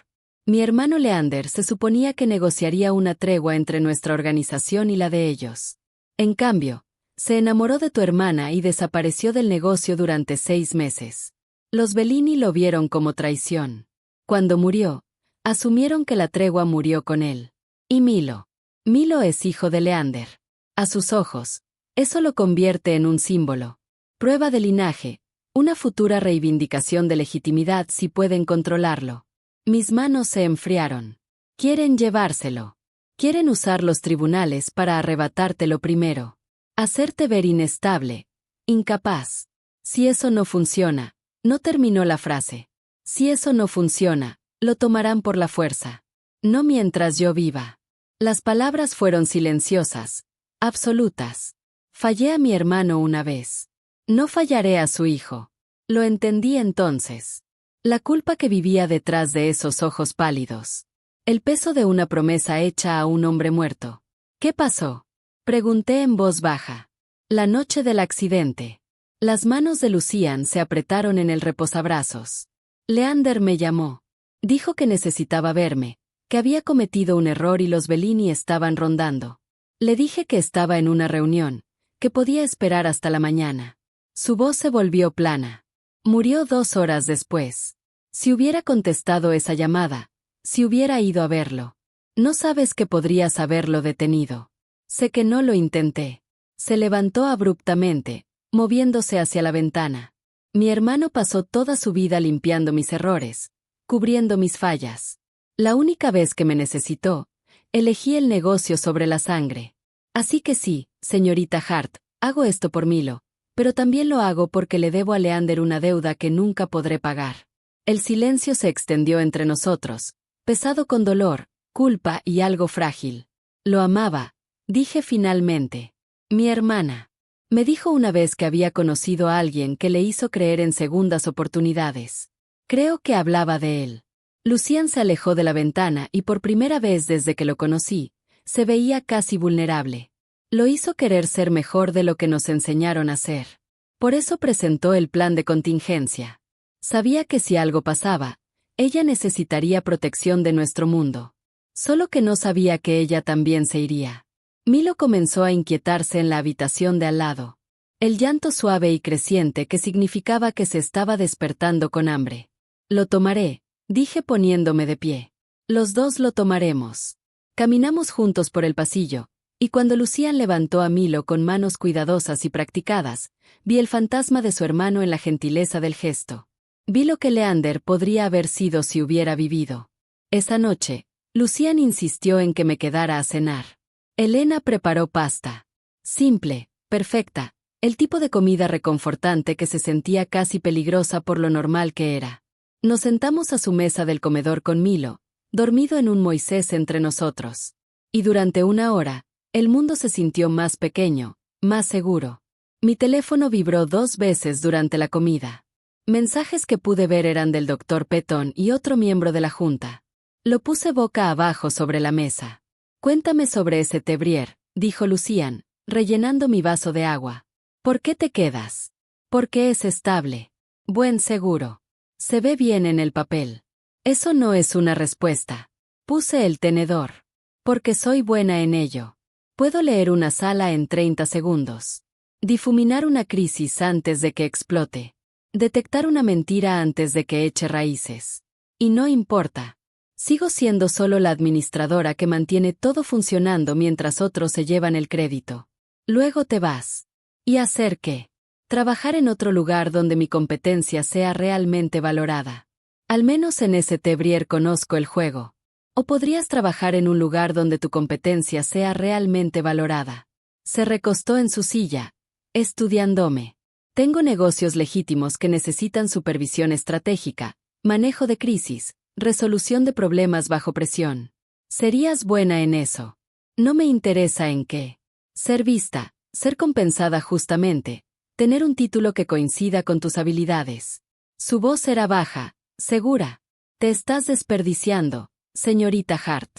Mi hermano Leander se suponía que negociaría una tregua entre nuestra organización y la de ellos. En cambio, se enamoró de tu hermana y desapareció del negocio durante 6 meses. Los Bellini lo vieron como traición. Cuando murió, asumieron que la tregua murió con él. Y Milo. Milo es hijo de Leander. A sus ojos, eso lo convierte en un símbolo. Prueba de linaje, una futura reivindicación de legitimidad si pueden controlarlo. Mis manos se enfriaron. Quieren llevárselo. Quieren usar los tribunales para arrebatártelo primero. Hacerte ver inestable, incapaz. Si eso no funciona, no terminó la frase. Si eso no funciona, lo tomarán por la fuerza. No mientras yo viva. Las palabras fueron silenciosas, absolutas. Fallé a mi hermano una vez. No fallaré a su hijo. Lo entendí entonces. La culpa que vivía detrás de esos ojos pálidos. El peso de una promesa hecha a un hombre muerto. ¿Qué pasó? Pregunté en voz baja. La noche del accidente. Las manos de Lucian se apretaron en el reposabrazos. Leander me llamó. Dijo que necesitaba verme, que había cometido un error y los Bellini estaban rondando. Le dije que estaba en una reunión, que podía esperar hasta la mañana. Su voz se volvió plana. Murió 2 horas después. Si hubiera contestado esa llamada, si hubiera ido a verlo. No sabes que podrías haberlo detenido. Sé que no lo intenté. Se levantó abruptamente, moviéndose hacia la ventana. Mi hermano pasó toda su vida limpiando mis errores, cubriendo mis fallas. La única vez que me necesitó, elegí el negocio sobre la sangre. Así que sí, señorita Hart, hago esto por Milo, pero también lo hago porque le debo a Leander una deuda que nunca podré pagar. El silencio se extendió entre nosotros, pesado con dolor, culpa y algo frágil. Lo amaba, dije finalmente. Mi hermana. Me dijo una vez que había conocido a alguien que le hizo creer en segundas oportunidades. Creo que hablaba de él. Lucian se alejó de la ventana y por primera vez desde que lo conocí, se veía casi vulnerable. Lo hizo querer ser mejor de lo que nos enseñaron a ser. Por eso presentó el plan de contingencia. Sabía que si algo pasaba, ella necesitaría protección de nuestro mundo. Solo que no sabía que ella también se iría. Milo comenzó a inquietarse en la habitación de al lado. El llanto suave y creciente que significaba que se estaba despertando con hambre. Lo tomaré, dije poniéndome de pie. Los dos lo tomaremos. Caminamos juntos por el pasillo, y cuando Lucian levantó a Milo con manos cuidadosas y practicadas, vi el fantasma de su hermano en la gentileza del gesto. Vi lo que Leander podría haber sido si hubiera vivido. Esa noche, Lucian insistió en que me quedara a cenar. Elena preparó pasta. Simple, perfecta, el tipo de comida reconfortante que se sentía casi peligrosa por lo normal que era. Nos sentamos a su mesa del comedor con Milo, dormido en un Moisés entre nosotros. Y durante una hora, el mundo se sintió más pequeño, más seguro. Mi teléfono vibró 2 veces durante la comida. Mensajes que pude ver eran del doctor Petón y otro miembro de la junta. Lo puse boca abajo sobre la mesa. Cuéntame sobre ese Tebrier, dijo Lucian, rellenando mi vaso de agua. ¿Por qué te quedas? Porque es estable. Buen seguro. Se ve bien en el papel. Eso no es una respuesta. Puse el tenedor. Porque soy buena en ello. Puedo leer una sala en 30 segundos. Difuminar una crisis antes de que explote. Detectar una mentira antes de que eche raíces. Y no importa. Sigo siendo solo la administradora que mantiene todo funcionando mientras otros se llevan el crédito. Luego te vas. ¿Y hacer qué? Trabajar en otro lugar donde mi competencia sea realmente valorada. Al menos en ese Tebrier conozco el juego. O podrías trabajar en un lugar donde tu competencia sea realmente valorada. Se recostó en su silla, estudiándome. Tengo negocios legítimos que necesitan supervisión estratégica, manejo de crisis, resolución de problemas bajo presión. Serías buena en eso. No me interesa en qué. Ser vista, ser compensada justamente, tener un título que coincida con tus habilidades. Su voz era baja, segura. Te estás desperdiciando, señorita Hart.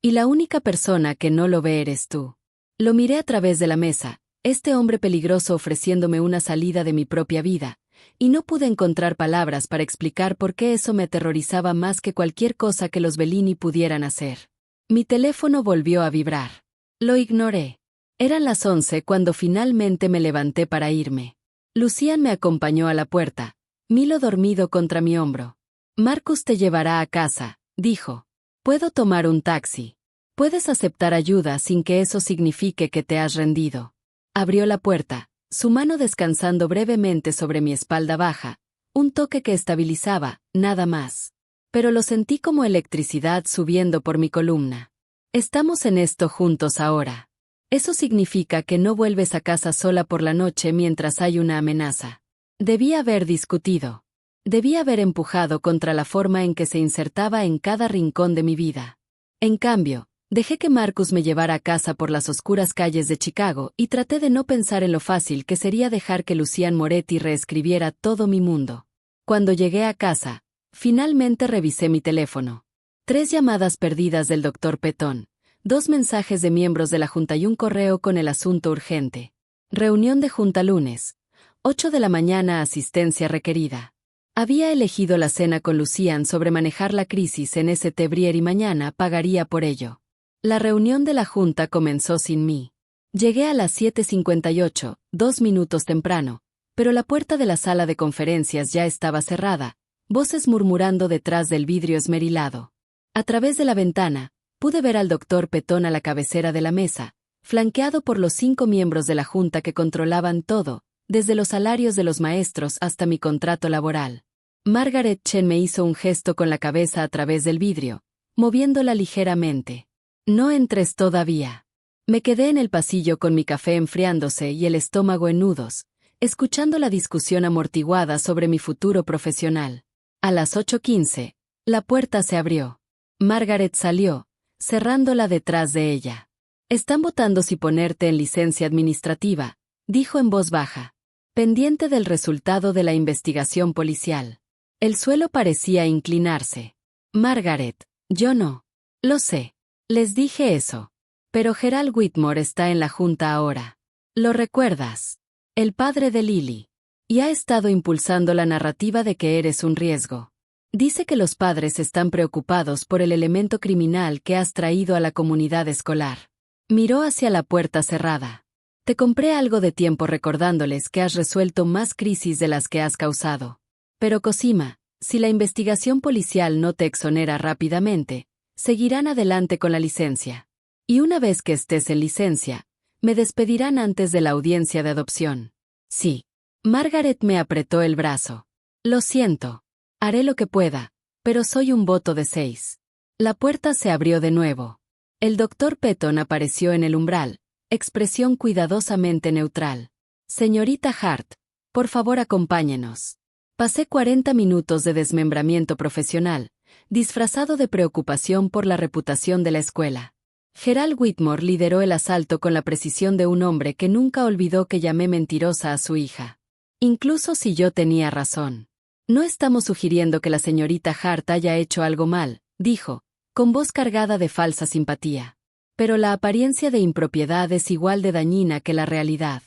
Y la única persona que no lo ve eres tú. Lo miré a través de la mesa. Este hombre peligroso ofreciéndome una salida de mi propia vida, y no pude encontrar palabras para explicar por qué eso me aterrorizaba más que cualquier cosa que los Bellini pudieran hacer. Mi teléfono volvió a vibrar. Lo ignoré. Eran las 11 cuando finalmente me levanté para irme. Lucian me acompañó a la puerta, Milo dormido contra mi hombro. Marcus te llevará a casa, dijo. Puedo tomar un taxi. Puedes aceptar ayuda sin que eso signifique que te has rendido. Abrió la puerta, su mano descansando brevemente sobre mi espalda baja, un toque que estabilizaba, nada más. Pero lo sentí como electricidad subiendo por mi columna. Estamos en esto juntos ahora. Eso significa que no vuelves a casa sola por la noche mientras hay una amenaza. Debía haber discutido. Debía haber empujado contra la forma en que se insertaba en cada rincón de mi vida. En cambio, dejé que Marcus me llevara a casa por las oscuras calles de Chicago y traté de no pensar en lo fácil que sería dejar que Lucian Moretti reescribiera todo mi mundo. Cuando llegué a casa, finalmente revisé mi teléfono. 3 llamadas perdidas del doctor Petón, 2 mensajes de miembros de la junta y un correo con el asunto urgente. Reunión de junta lunes, 8 de la mañana, asistencia requerida. Había elegido la cena con Lucian sobre manejar la crisis en ese Tebrier y mañana pagaría por ello. La reunión de la junta comenzó sin mí. Llegué a las 7:58, 2 minutos temprano, pero la puerta de la sala de conferencias ya estaba cerrada, voces murmurando detrás del vidrio esmerilado. A través de la ventana, pude ver al doctor Petón a la cabecera de la mesa, flanqueado por los 5 miembros de la junta que controlaban todo, desde los salarios de los maestros hasta mi contrato laboral. Margaret Chen me hizo un gesto con la cabeza a través del vidrio, moviéndola ligeramente. No entres todavía. Me quedé en el pasillo con mi café enfriándose y el estómago en nudos, escuchando la discusión amortiguada sobre mi futuro profesional. A las 8:15, la puerta se abrió. Margaret salió, cerrándola detrás de ella. Están votando si ponerte en licencia administrativa, dijo en voz baja, pendiente del resultado de la investigación policial. El suelo parecía inclinarse. Margaret, yo no. Lo sé. Les dije eso. Pero Gerald Whitmore está en la junta ahora. ¿Lo recuerdas? El padre de Lily. Y ha estado impulsando la narrativa de que eres un riesgo. Dice que los padres están preocupados por el elemento criminal que has traído a la comunidad escolar. Miró hacia la puerta cerrada. Te compré algo de tiempo recordándoles que has resuelto más crisis de las que has causado. Pero Cosima, si la investigación policial no te exonera rápidamente, seguirán adelante con la licencia. Y una vez que estés en licencia, me despedirán antes de la audiencia de adopción. Sí. Margaret me apretó el brazo. Lo siento. Haré lo que pueda, pero soy un voto de 6. La puerta se abrió de nuevo. El doctor Petón apareció en el umbral, expresión cuidadosamente neutral. Señorita Hart, por favor acompáñenos. Pasé 40 minutos de desmembramiento profesional, disfrazado de preocupación por la reputación de la escuela. Gerald Whitmore lideró el asalto con la precisión de un hombre que nunca olvidó que llamé mentirosa a su hija. Incluso si yo tenía razón. No estamos sugiriendo que la señorita Hart haya hecho algo mal, dijo, con voz cargada de falsa simpatía. Pero la apariencia de impropiedad es igual de dañina que la realidad.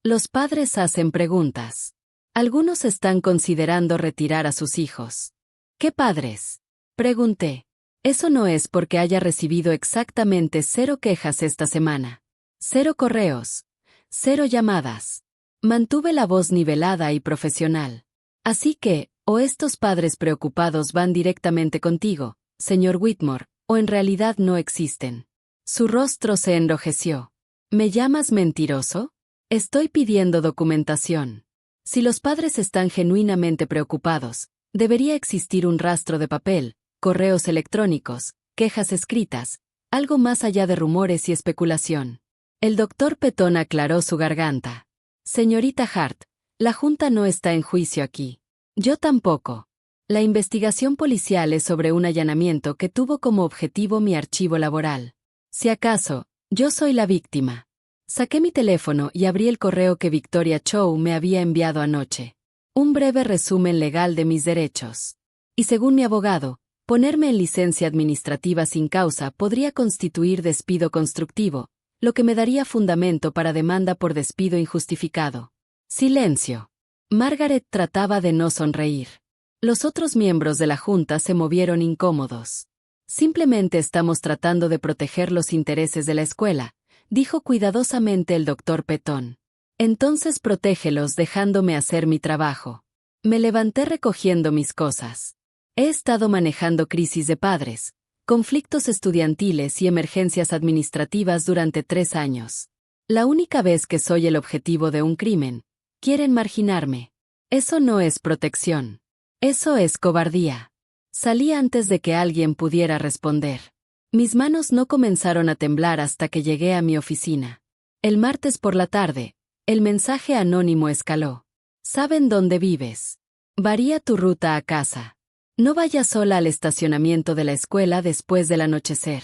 Los padres hacen preguntas. Algunos están considerando retirar a sus hijos. ¿Qué padres? Pregunté. Eso no es porque haya recibido exactamente 0 quejas esta semana. 0 correos. 0 llamadas. Mantuve la voz nivelada y profesional. Así que, o estos padres preocupados van directamente contigo, señor Whitmore, o en realidad no existen. Su rostro se enrojeció. ¿Me llamas mentiroso? Estoy pidiendo documentación. Si los padres están genuinamente preocupados, debería existir un rastro de papel, correos electrónicos, quejas escritas, algo más allá de rumores y especulación. El doctor Petón aclaró su garganta. Señorita Hart, la Junta no está en juicio aquí. Yo tampoco. La investigación policial es sobre un allanamiento que tuvo como objetivo mi archivo laboral. Si acaso, yo soy la víctima. Saqué mi teléfono y abrí el correo que Victoria Chow me había enviado anoche. Un breve resumen legal de mis derechos. Y según mi abogado, ponerme en licencia administrativa sin causa podría constituir despido constructivo, lo que me daría fundamento para demanda por despido injustificado. Silencio. Margaret trataba de no sonreír. Los otros miembros de la Junta se movieron incómodos. Simplemente estamos tratando de proteger los intereses de la escuela, dijo cuidadosamente el doctor Petón. Entonces protégelos dejándome hacer mi trabajo. Me levanté recogiendo mis cosas. He estado manejando crisis de padres, conflictos estudiantiles y emergencias administrativas durante 3 años. La única vez que soy el objetivo de un crimen, quieren marginarme. Eso no es protección. Eso es cobardía. Salí antes de que alguien pudiera responder. Mis manos no comenzaron a temblar hasta que llegué a mi oficina. El martes por la tarde, el mensaje anónimo escaló. ¿Saben dónde vives? Varía tu ruta a casa. No vayas sola al estacionamiento de la escuela después del anochecer.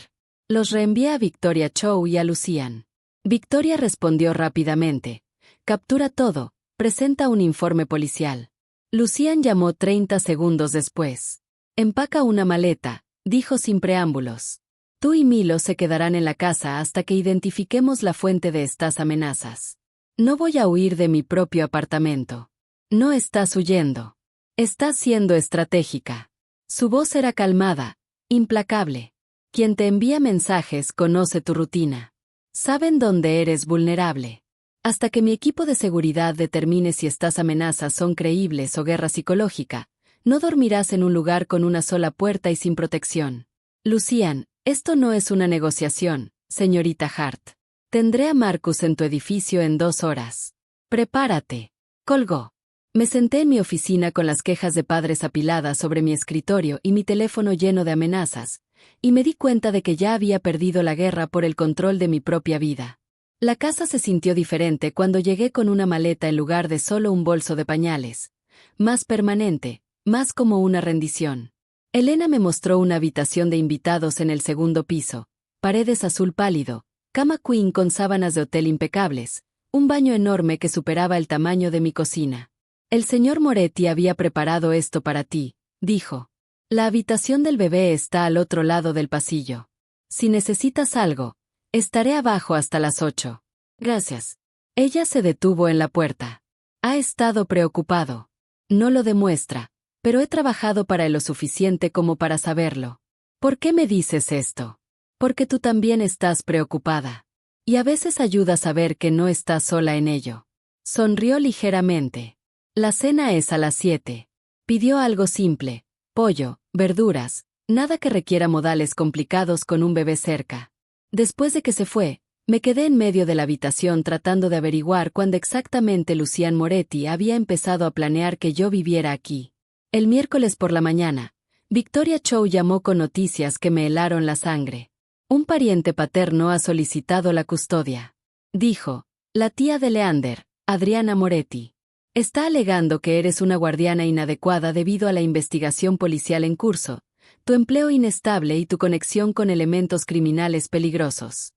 Los reenvié a Victoria Chow y a Lucian. Victoria respondió rápidamente. Captura todo, presenta un informe policial. Lucian llamó 30 segundos después. Empaca una maleta, dijo sin preámbulos. Tú y Milo se quedarán en la casa hasta que identifiquemos la fuente de estas amenazas. No voy a huir de mi propio apartamento. No estás huyendo. Estás siendo estratégica. Su voz era calmada, implacable. Quien te envía mensajes conoce tu rutina. Saben dónde eres vulnerable. Hasta que mi equipo de seguridad determine si estas amenazas son creíbles o guerra psicológica, no dormirás en un lugar con una sola puerta y sin protección. Lucian, esto no es una negociación, señorita Hart. Tendré a Marcus en tu edificio en 2 horas. Prepárate. Colgó. Me senté en mi oficina con las quejas de padres apiladas sobre mi escritorio y mi teléfono lleno de amenazas, y me di cuenta de que ya había perdido la guerra por el control de mi propia vida. La casa se sintió diferente cuando llegué con una maleta en lugar de solo un bolso de pañales. Más permanente, más como una rendición. Elena me mostró una habitación de invitados en el 2º piso, paredes azul pálido, cama queen con sábanas de hotel impecables, un baño enorme que superaba el tamaño de mi cocina. El señor Moretti había preparado esto para ti, dijo. La habitación del bebé está al otro lado del pasillo. Si necesitas algo, estaré abajo hasta las 8. Gracias. Ella se detuvo en la puerta. Ha estado preocupado. No lo demuestra, pero he trabajado para él lo suficiente como para saberlo. ¿Por qué me dices esto? Porque tú también estás preocupada. Y a veces ayuda a saber que no estás sola en ello. Sonrió ligeramente. La cena es a las 7. Pidió algo simple, pollo, verduras, nada que requiera modales complicados con un bebé cerca. Después de que se fue, me quedé en medio de la habitación tratando de averiguar cuándo exactamente Lucian Moretti había empezado a planear que yo viviera aquí. El miércoles por la mañana, Victoria Chow llamó con noticias que me helaron la sangre. Un pariente paterno ha solicitado la custodia. Dijo, la tía de Leander, Adriana Moretti. Está alegando que eres una guardiana inadecuada debido a la investigación policial en curso, tu empleo inestable y tu conexión con elementos criminales peligrosos.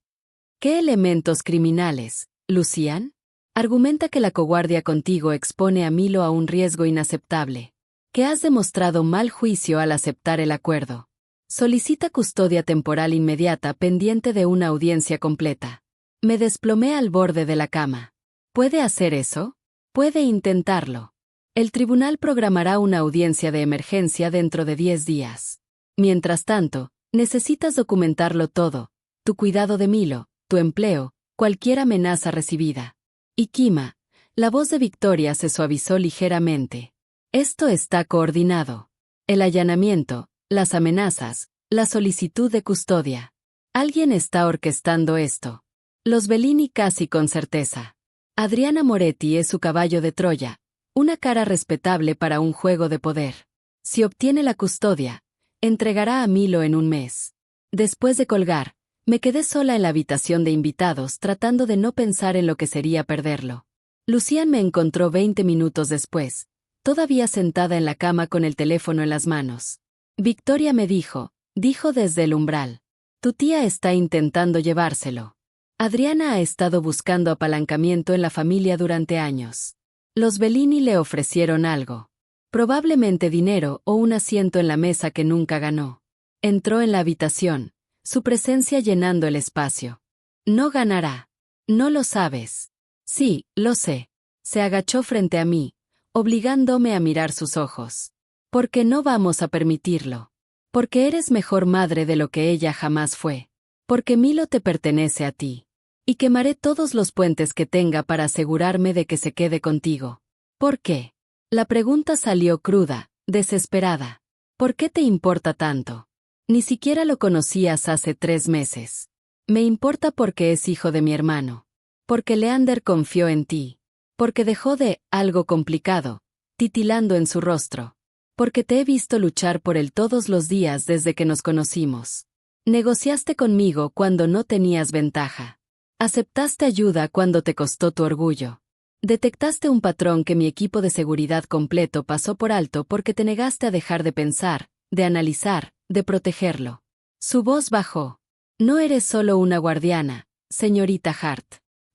¿Qué elementos criminales, Lucian? Argumenta que la coguardia contigo expone a Milo a un riesgo inaceptable. Que has demostrado mal juicio al aceptar el acuerdo. Solicita custodia temporal inmediata pendiente de una audiencia completa. Me desplomé al borde de la cama. ¿Puede hacer eso? Puede intentarlo. El tribunal programará una audiencia de emergencia dentro de 10 días. Mientras tanto, necesitas documentarlo todo: tu cuidado de Milo, tu empleo, cualquier amenaza recibida. Y Kima, la voz de Victoria se suavizó ligeramente. Esto está coordinado. El allanamiento, las amenazas, la solicitud de custodia. Alguien está orquestando esto. Los Bellini casi con certeza. Adriana Moretti es su caballo de Troya, una cara respetable para un juego de poder. Si obtiene la custodia, entregará a Milo en un mes. Después de colgar, me quedé sola en la habitación de invitados tratando de no pensar en lo que sería perderlo. Lucian me encontró 20 minutos después, todavía sentada en la cama con el teléfono en las manos. Victoria me dijo desde el umbral. Tu tía está intentando llevárselo. Adriana ha estado buscando apalancamiento en la familia durante años. Los Bellini le ofrecieron algo. Probablemente dinero o un asiento en la mesa que nunca ganó. Entró en la habitación, su presencia llenando el espacio. No ganará. No lo sabes. Sí, lo sé. Se agachó frente a mí, obligándome a mirar sus ojos. Porque no vamos a permitirlo. Porque eres mejor madre de lo que ella jamás fue. Porque Milo te pertenece a ti. Y quemaré todos los puentes que tenga para asegurarme de que se quede contigo. ¿Por qué? La pregunta salió cruda, desesperada. ¿Por qué te importa tanto? Ni siquiera lo conocías hace 3 meses. Me importa porque es hijo de mi hermano. Porque Leander confió en ti. Porque dejó de algo complicado, titilando en su rostro. Porque te he visto luchar por él todos los días desde que nos conocimos. Negociaste conmigo cuando no tenías ventaja. Aceptaste ayuda cuando te costó tu orgullo. Detectaste un patrón que mi equipo de seguridad completo pasó por alto porque te negaste a dejar de pensar, de analizar, de protegerlo. Su voz bajó. No eres solo una guardiana, señorita Hart.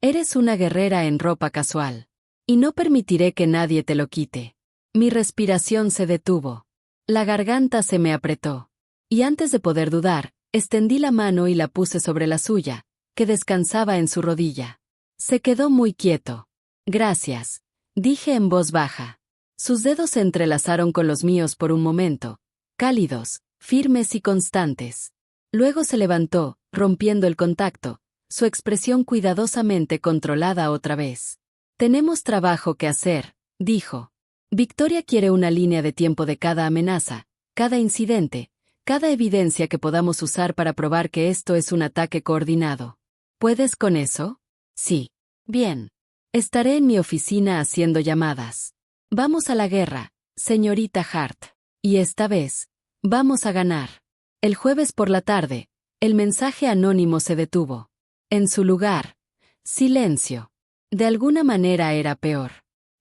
Eres una guerrera en ropa casual. Y no permitiré que nadie te lo quite. Mi respiración se detuvo. La garganta se me apretó. Y antes de poder dudar, extendí la mano y la puse sobre la suya, que descansaba en su rodilla. Se quedó muy quieto. Gracias, dije en voz baja. Sus dedos se entrelazaron con los míos por un momento, cálidos, firmes y constantes. Luego se levantó, rompiendo el contacto, su expresión cuidadosamente controlada otra vez. Tenemos trabajo que hacer, dijo. Victoria quiere una línea de tiempo de cada amenaza, cada incidente, cada evidencia que podamos usar para probar que esto es un ataque coordinado. ¿Puedes con eso? Sí. Bien. Estaré en mi oficina haciendo llamadas. Vamos a la guerra, señorita Hart. Y esta vez, vamos a ganar. El jueves por la tarde, el mensaje anónimo se detuvo. En su lugar, silencio. De alguna manera era peor.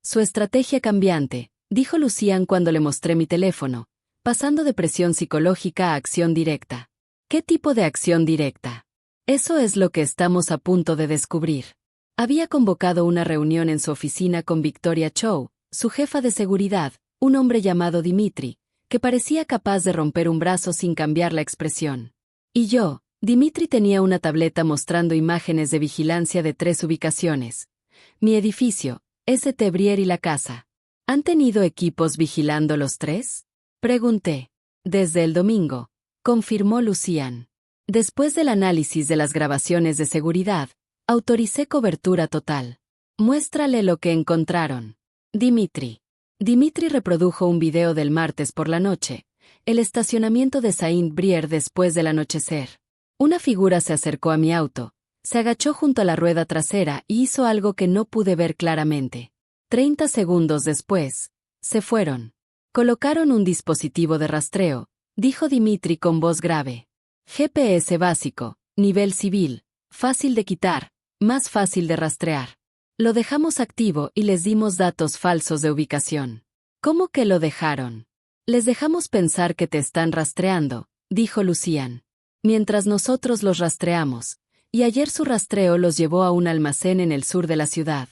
Su estrategia cambiante, dijo Lucian cuando le mostré mi teléfono, pasando de presión psicológica a acción directa. ¿Qué tipo de acción directa? Eso es lo que estamos a punto de descubrir. Había convocado una reunión en su oficina con Victoria Chow, su jefa de seguridad, un hombre llamado Dimitri, que parecía capaz de romper un brazo sin cambiar la expresión. Y yo, Dimitri tenía una tableta mostrando imágenes de vigilancia de 3 ubicaciones. Mi edificio, St. Brier y la casa. ¿Han tenido equipos vigilando los 3? Pregunté. Desde el domingo, confirmó Lucian. Después del análisis de las grabaciones de seguridad, autoricé cobertura total. Muéstrale lo que encontraron. Dimitri. Dimitri reprodujo un video del martes por la noche, el estacionamiento de Saint-Brieuc después del anochecer. Una figura se acercó a mi auto, se agachó junto a la rueda trasera y hizo algo que no pude ver claramente. 30 segundos después, se fueron. Colocaron un dispositivo de rastreo, dijo Dimitri con voz grave. GPS básico, nivel civil, fácil de quitar, más fácil de rastrear. Lo dejamos activo y les dimos datos falsos de ubicación. ¿Cómo que lo dejaron? Les dejamos pensar que te están rastreando, dijo Lucian. Mientras nosotros los rastreamos, y ayer su rastreo los llevó a un almacén en el sur de la ciudad.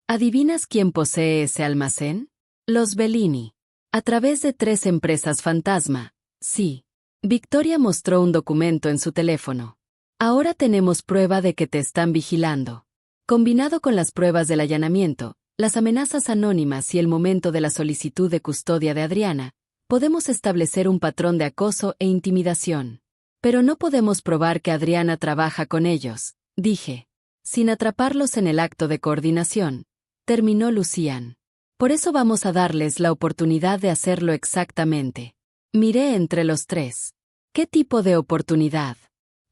¿Adivinas quién posee ese almacén? Los Bellini. A través de 3 empresas fantasma, sí. Victoria mostró un documento en su teléfono. Ahora tenemos prueba de que te están vigilando. Combinado con las pruebas del allanamiento, las amenazas anónimas y el momento de la solicitud de custodia de Adriana, podemos establecer un patrón de acoso e intimidación. Pero no podemos probar que Adriana trabaja con ellos, dije. Sin atraparlos en el acto de coordinación, terminó Lucian. Por eso vamos a darles la oportunidad de hacerlo exactamente. Miré entre los 3. ¿Qué tipo de oportunidad?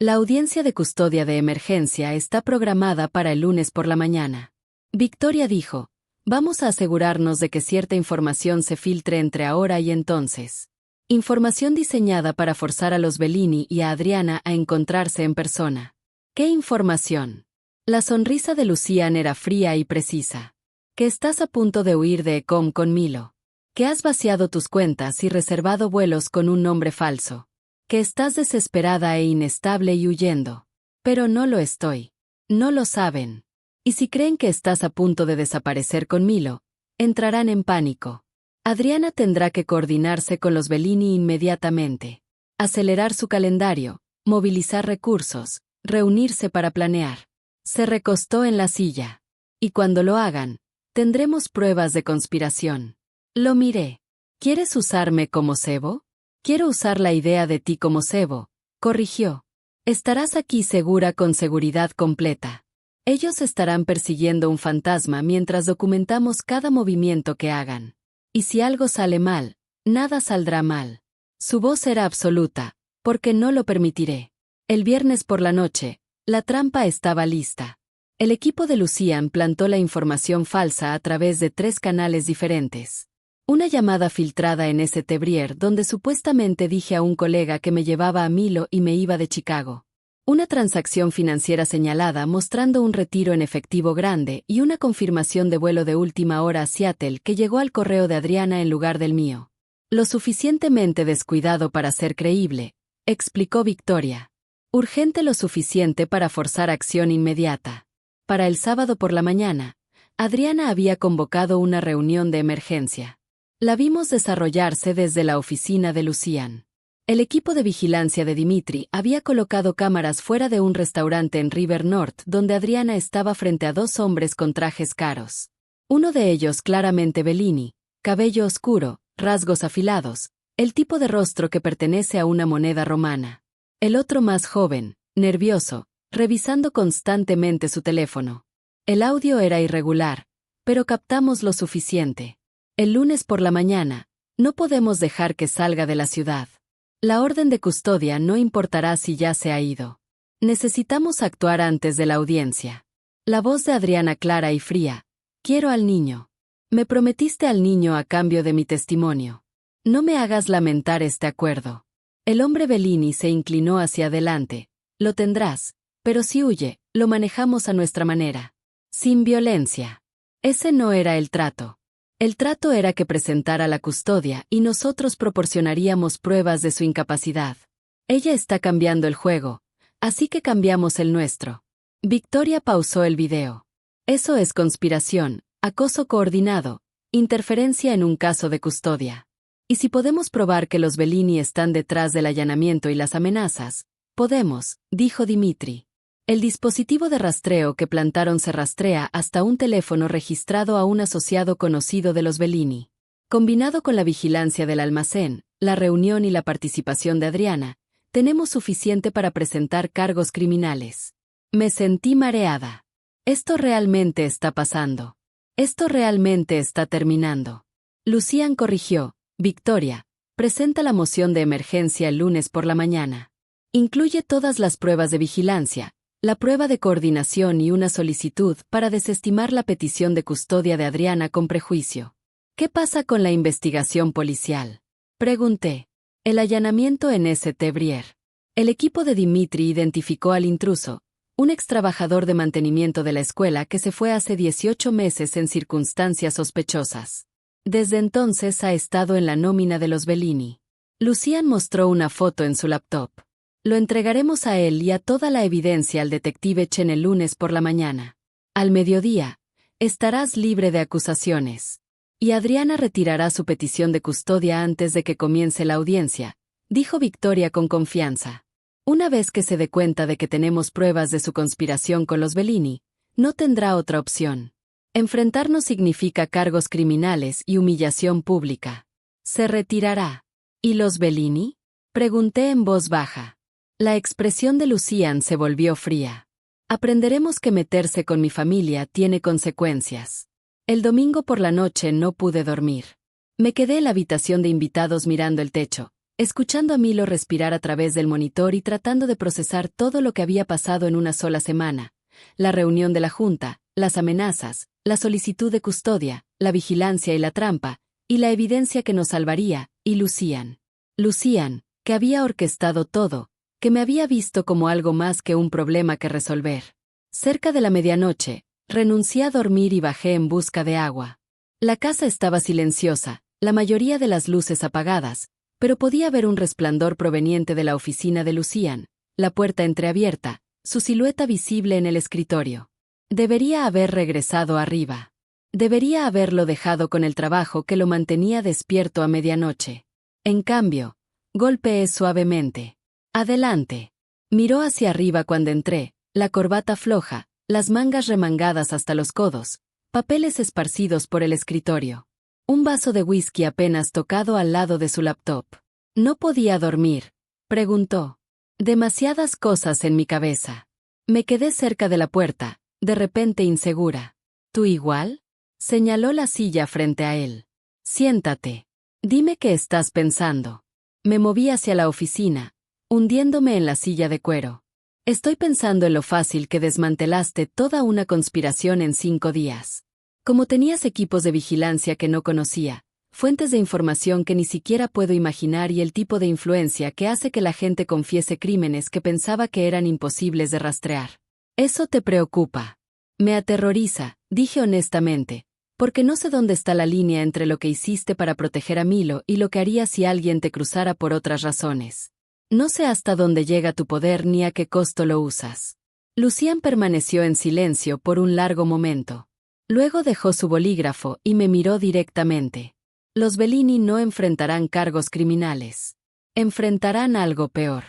La audiencia de custodia de emergencia está programada para el lunes por la mañana. Victoria dijo, vamos a asegurarnos de que cierta información se filtre entre ahora y entonces. Información diseñada para forzar a los Bellini y a Adriana a encontrarse en persona. ¿Qué información? La sonrisa de Lucian era fría y precisa. Que estás a punto de huir de Ecom con Milo. Que has vaciado tus cuentas y reservado vuelos con un nombre falso. Que estás desesperada e inestable y huyendo. Pero no lo estoy. No lo saben. Y si creen que estás a punto de desaparecer con Milo, entrarán en pánico. Adriana tendrá que coordinarse con los Bellini inmediatamente. Acelerar su calendario, movilizar recursos, reunirse para planear. Se recostó en la silla. Y cuando lo hagan, tendremos pruebas de conspiración. Lo miré. ¿Quieres usarme como cebo? Quiero usar la idea de ti como cebo, corrigió. Estarás aquí segura con seguridad completa. Ellos estarán persiguiendo un fantasma mientras documentamos cada movimiento que hagan. Y si algo sale mal, nada saldrá mal. Su voz era absoluta, porque no lo permitiré. El viernes por la noche, la trampa estaba lista. El equipo de Lucian plantó la información falsa a través de 3 canales diferentes. Una llamada filtrada en St. Brier donde supuestamente dije a un colega que me llevaba a Milo y me iba de Chicago. Una transacción financiera señalada mostrando un retiro en efectivo grande y una confirmación de vuelo de última hora a Seattle que llegó al correo de Adriana en lugar del mío. Lo suficientemente descuidado para ser creíble, explicó Victoria. Urgente lo suficiente para forzar acción inmediata. Para el sábado por la mañana, Adriana había convocado una reunión de emergencia. La vimos desarrollarse desde la oficina de Lucian. El equipo de vigilancia de Dimitri había colocado cámaras fuera de un restaurante en River North donde Adriana estaba frente a 2 hombres con trajes caros. Uno de ellos claramente Bellini, cabello oscuro, rasgos afilados, el tipo de rostro que pertenece a una moneda romana. El otro más joven, nervioso, revisando constantemente su teléfono. El audio era irregular, pero captamos lo suficiente. El lunes por la mañana, no podemos dejar que salga de la ciudad. La orden de custodia no importará si ya se ha ido. Necesitamos actuar antes de la audiencia. La voz de Adriana clara y fría. Quiero al niño. Me prometiste al niño a cambio de mi testimonio. No me hagas lamentar este acuerdo. El hombre Bellini se inclinó hacia adelante. Lo tendrás, pero si huye, lo manejamos a nuestra manera. Sin violencia. Ese no era el trato. El trato era que presentara la custodia y nosotros proporcionaríamos pruebas de su incapacidad. Ella está cambiando el juego, así que cambiamos el nuestro. Victoria pausó el video. Eso es conspiración, acoso coordinado, interferencia en un caso de custodia. Y si podemos probar que los Bellini están detrás del allanamiento y las amenazas, podemos, dijo Dimitri. El dispositivo de rastreo que plantaron se rastrea hasta un teléfono registrado a un asociado conocido de los Bellini. Combinado con la vigilancia del almacén, la reunión y la participación de Adriana, tenemos suficiente para presentar cargos criminales. Me sentí mareada. Esto realmente está pasando. Esto realmente está terminando. Lucian corrigió. Victoria, presenta la moción de emergencia el lunes por la mañana. Incluye todas las pruebas de vigilancia, la prueba de coordinación y una solicitud para desestimar la petición de custodia de Adriana con prejuicio. ¿Qué pasa con la investigación policial? Pregunté. El allanamiento en St. Brier. El equipo de Dimitri identificó al intruso, un extrabajador de mantenimiento de la escuela que se fue hace 18 meses en circunstancias sospechosas. Desde entonces ha estado en la nómina de los Bellini. Lucian mostró una foto en su laptop. Lo entregaremos a él y a toda la evidencia al detective Chen el lunes por la mañana. Al mediodía, estarás libre de acusaciones. Y Adriana retirará su petición de custodia antes de que comience la audiencia, dijo Victoria con confianza. Una vez que se dé cuenta de que tenemos pruebas de su conspiración con los Bellini, no tendrá otra opción. Enfrentarnos significa cargos criminales y humillación pública. Se retirará. ¿Y los Bellini? Pregunté en voz baja. La expresión de Lucian se volvió fría. Aprenderemos que meterse con mi familia tiene consecuencias. El domingo por la noche no pude dormir. Me quedé en la habitación de invitados mirando el techo, escuchando a Milo respirar a través del monitor y tratando de procesar todo lo que había pasado en una sola semana. La reunión de la junta, las amenazas, la solicitud de custodia, la vigilancia y la trampa, y la evidencia que nos salvaría, y Lucian. Lucian, que había orquestado todo, que me había visto como algo más que un problema que resolver. Cerca de la medianoche, renuncié a dormir y bajé en busca de agua. La casa estaba silenciosa, la mayoría de las luces apagadas, pero podía ver un resplandor proveniente de la oficina de Lucian, la puerta entreabierta, su silueta visible en el escritorio. Debería haber regresado arriba. Debería haberlo dejado con el trabajo que lo mantenía despierto a medianoche. En cambio, golpeé suavemente. «Adelante». Miró hacia arriba cuando entré, la corbata floja, las mangas remangadas hasta los codos, papeles esparcidos por el escritorio. Un vaso de whisky apenas tocado al lado de su laptop. «¿No podía dormir?», preguntó. Demasiadas cosas en mi cabeza. Me quedé cerca de la puerta, de repente insegura. «¿Tú igual?», señaló la silla frente a él. «Siéntate. Dime qué estás pensando». Me moví hacia la oficina, hundiéndome en la silla de cuero. Estoy pensando en lo fácil que desmantelaste toda una conspiración en 5 días. Como tenías equipos de vigilancia que no conocía, fuentes de información que ni siquiera puedo imaginar y el tipo de influencia que hace que la gente confiese crímenes que pensaba que eran imposibles de rastrear. Eso te preocupa. Me aterroriza, dije honestamente, porque no sé dónde está la línea entre lo que hiciste para proteger a Milo y lo que harías si alguien te cruzara por otras razones. No sé hasta dónde llega tu poder ni a qué costo lo usas. Lucian permaneció en silencio por un largo momento. Luego dejó su bolígrafo y me miró directamente. Los Bellini no enfrentarán cargos criminales. Enfrentarán algo peor.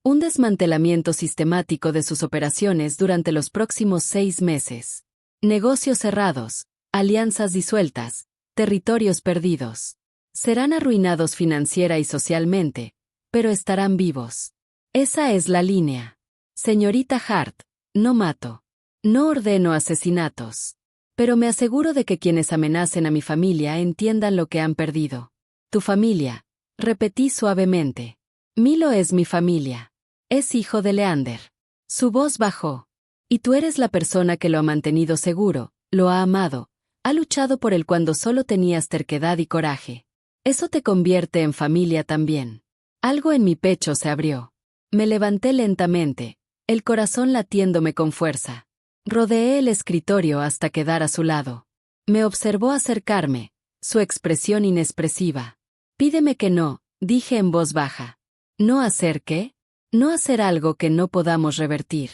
Un desmantelamiento sistemático de sus operaciones durante los próximos 6 meses. Negocios cerrados, alianzas disueltas, territorios perdidos. Serán arruinados financiera y socialmente, pero estarán vivos. Esa es la línea. Señorita Hart, no mato. No ordeno asesinatos. Pero me aseguro de que quienes amenacen a mi familia entiendan lo que han perdido. Tu familia, repetí suavemente. Milo es mi familia. Es hijo de Leander. Su voz bajó. Y tú eres la persona que lo ha mantenido seguro, lo ha amado, ha luchado por él cuando solo tenías terquedad y coraje. Eso te convierte en familia también. Algo en mi pecho se abrió. Me levanté lentamente, el corazón latiéndome con fuerza. Rodeé el escritorio hasta quedar a su lado. Me observó acercarme, su expresión inexpresiva. Pídeme que no, dije en voz baja. ¿No hacer qué? No hacer algo que no podamos revertir.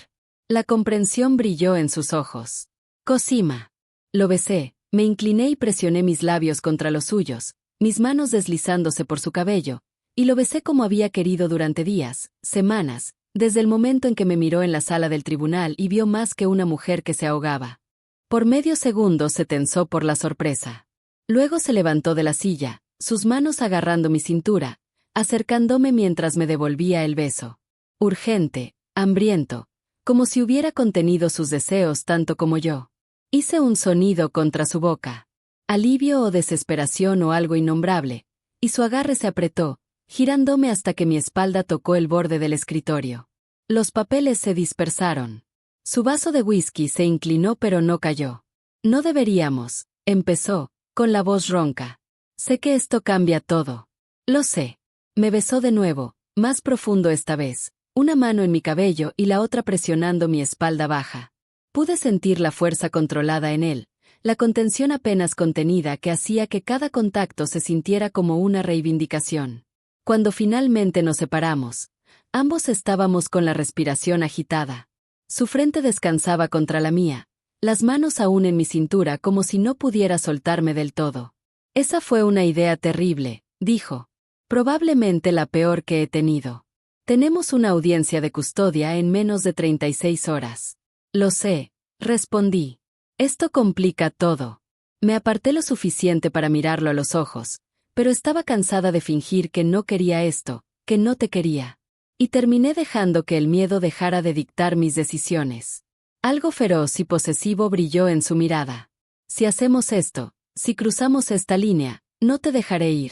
La comprensión brilló en sus ojos. Cosima. Lo besé, me incliné y presioné mis labios contra los suyos, mis manos deslizándose por su cabello, y lo besé como había querido durante días, semanas, desde el momento en que me miró en la sala del tribunal y vio más que una mujer que se ahogaba. Por medio segundo se tensó por la sorpresa. Luego se levantó de la silla, sus manos agarrando mi cintura, acercándome mientras me devolvía el beso. Urgente, hambriento, como si hubiera contenido sus deseos tanto como yo. Hice un sonido contra su boca. Alivio o desesperación o algo innombrable, y su agarre se apretó, girándome hasta que mi espalda tocó el borde del escritorio. Los papeles se dispersaron. Su vaso de whisky se inclinó pero no cayó. No deberíamos, empezó, con la voz ronca. Sé que esto cambia todo. Lo sé. Me besó de nuevo, más profundo esta vez, una mano en mi cabello y la otra presionando mi espalda baja. Pude sentir la fuerza controlada en él, la contención apenas contenida que hacía que cada contacto se sintiera como una reivindicación. Cuando finalmente nos separamos, ambos estábamos con la respiración agitada. Su frente descansaba contra la mía, las manos aún en mi cintura como si no pudiera soltarme del todo. Esa fue una idea terrible, dijo. Probablemente la peor que he tenido. Tenemos una audiencia de custodia en menos de 36 horas. Lo sé, respondí. Esto complica todo. Me aparté lo suficiente para mirarlo a los ojos, pero estaba cansada de fingir que no quería esto, que no te quería. Y terminé dejando que el miedo dejara de dictar mis decisiones. Algo feroz y posesivo brilló en su mirada. Si hacemos esto, si cruzamos esta línea, no te dejaré ir.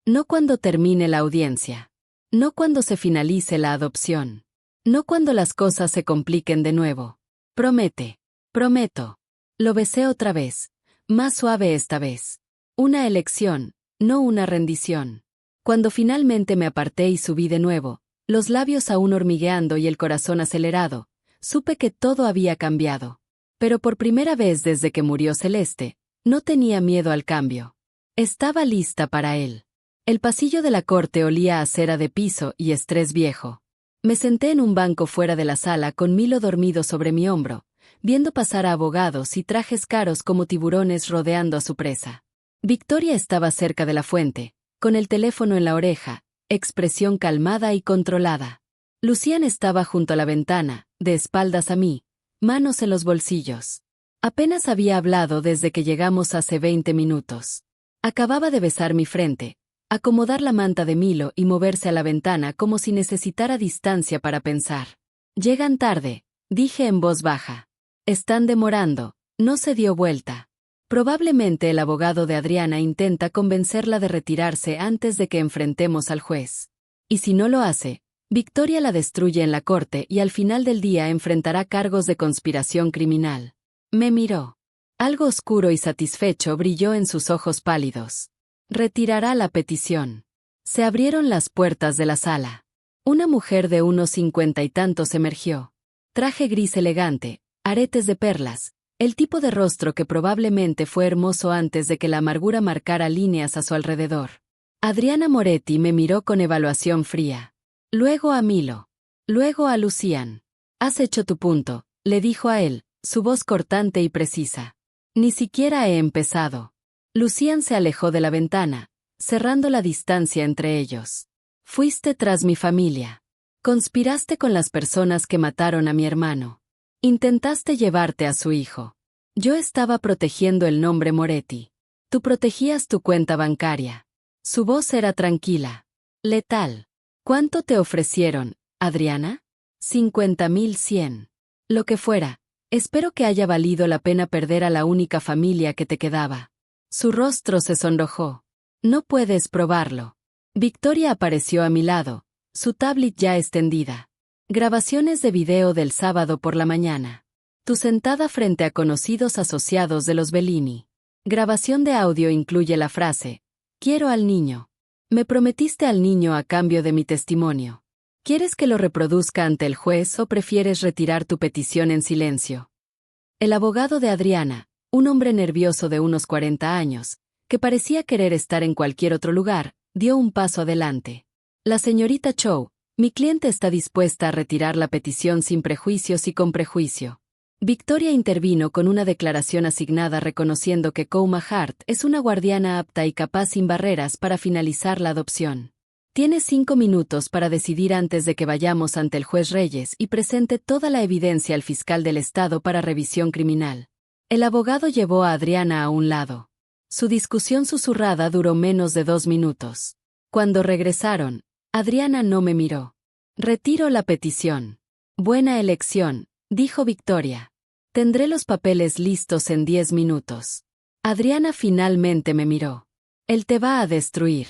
No cuando termine la audiencia. No cuando se finalice la adopción. No cuando las cosas se compliquen de nuevo. Promete. Prometo. Lo besé otra vez, más suave esta vez. Una elección, no una rendición. Cuando finalmente me aparté y subí de nuevo, los labios aún hormigueando y el corazón acelerado, supe que todo había cambiado. Pero por primera vez desde que murió Celeste, no tenía miedo al cambio. Estaba lista para él. El pasillo de la corte olía a cera de piso y estrés viejo. Me senté en un banco fuera de la sala con Milo dormido sobre mi hombro, viendo pasar a abogados y trajes caros como tiburones rodeando a su presa. Victoria estaba cerca de la fuente, con el teléfono en la oreja, expresión calmada y controlada. Lucian estaba junto a la ventana, de espaldas a mí, manos en los bolsillos. Apenas había hablado desde que llegamos hace 20 minutos. Acababa de besar mi frente, acomodar la manta de Milo y moverse a la ventana como si necesitara distancia para pensar. Llegan tarde, dije en voz baja. Están demorando, no se dio vuelta. Probablemente el abogado de Adriana intenta convencerla de retirarse antes de que enfrentemos al juez. Y si no lo hace, Victoria la destruye en la corte y al final del día enfrentará cargos de conspiración criminal. Me miró. Algo oscuro y satisfecho brilló en sus ojos pálidos. Retirará la petición. Se abrieron las puertas de la sala. Una mujer de unos 50 y tantos emergió. Traje gris elegante, aretes de perlas, el tipo de rostro que probablemente fue hermoso antes de que la amargura marcara líneas a su alrededor. Adriana Moretti me miró con evaluación fría. Luego a Milo. Luego a Lucian. Has hecho tu punto, le dijo a él, su voz cortante y precisa. Ni siquiera he empezado. Lucian se alejó de la ventana, cerrando la distancia entre ellos. Fuiste tras mi familia. Conspiraste con las personas que mataron a mi hermano. Intentaste llevarte a su hijo. Yo estaba protegiendo el nombre Moretti. Tú protegías tu cuenta bancaria. Su voz era tranquila. Letal. ¿Cuánto te ofrecieron, Adriana? 50.100. Lo que fuera. Espero que haya valido la pena perder a la única familia que te quedaba. Su rostro se sonrojó. No puedes probarlo. Victoria apareció a mi lado, su tablet ya extendida. Grabaciones de video del sábado por la mañana. Tu sentada frente a conocidos asociados de los Bellini. Grabación de audio incluye la frase, quiero al niño. Me prometiste al niño a cambio de mi testimonio. ¿Quieres que lo reproduzca ante el juez o prefieres retirar tu petición en silencio? El abogado de Adriana, un hombre nervioso de unos 40 años, que parecía querer estar en cualquier otro lugar, dio un paso adelante. La señorita Chow, mi cliente está dispuesta a retirar la petición sin prejuicios y con prejuicio. Victoria intervino con una declaración asignada reconociendo que Kouma Hart es una guardiana apta y capaz sin barreras para finalizar la adopción. Tienes 5 minutos para decidir antes de que vayamos ante el juez Reyes y presente toda la evidencia al fiscal del Estado para revisión criminal. El abogado llevó a Adriana a un lado. Su discusión susurrada duró menos de 2 minutos. Cuando regresaron, Adriana no me miró. Retiro la petición. Buena elección, dijo Victoria. Tendré los papeles listos en 10 minutos. Adriana finalmente me miró. Él te va a destruir.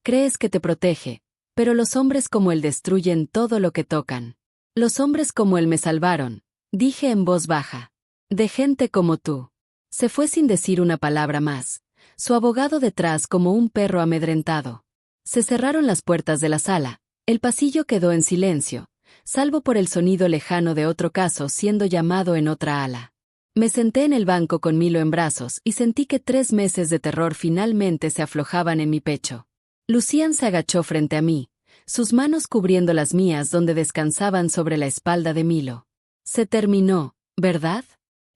Crees que te protege, pero los hombres como él destruyen todo lo que tocan. Los hombres como él me salvaron, dije en voz baja. De gente como tú. Se fue sin decir una palabra más, su abogado detrás como un perro amedrentado. Se cerraron las puertas de la sala, el pasillo quedó en silencio, salvo por el sonido lejano de otro caso siendo llamado en otra ala. Me senté en el banco con Milo en brazos y sentí que 3 meses de terror finalmente se aflojaban en mi pecho. Lucian se agachó frente a mí, sus manos cubriendo las mías donde descansaban sobre la espalda de Milo. Se terminó, ¿verdad?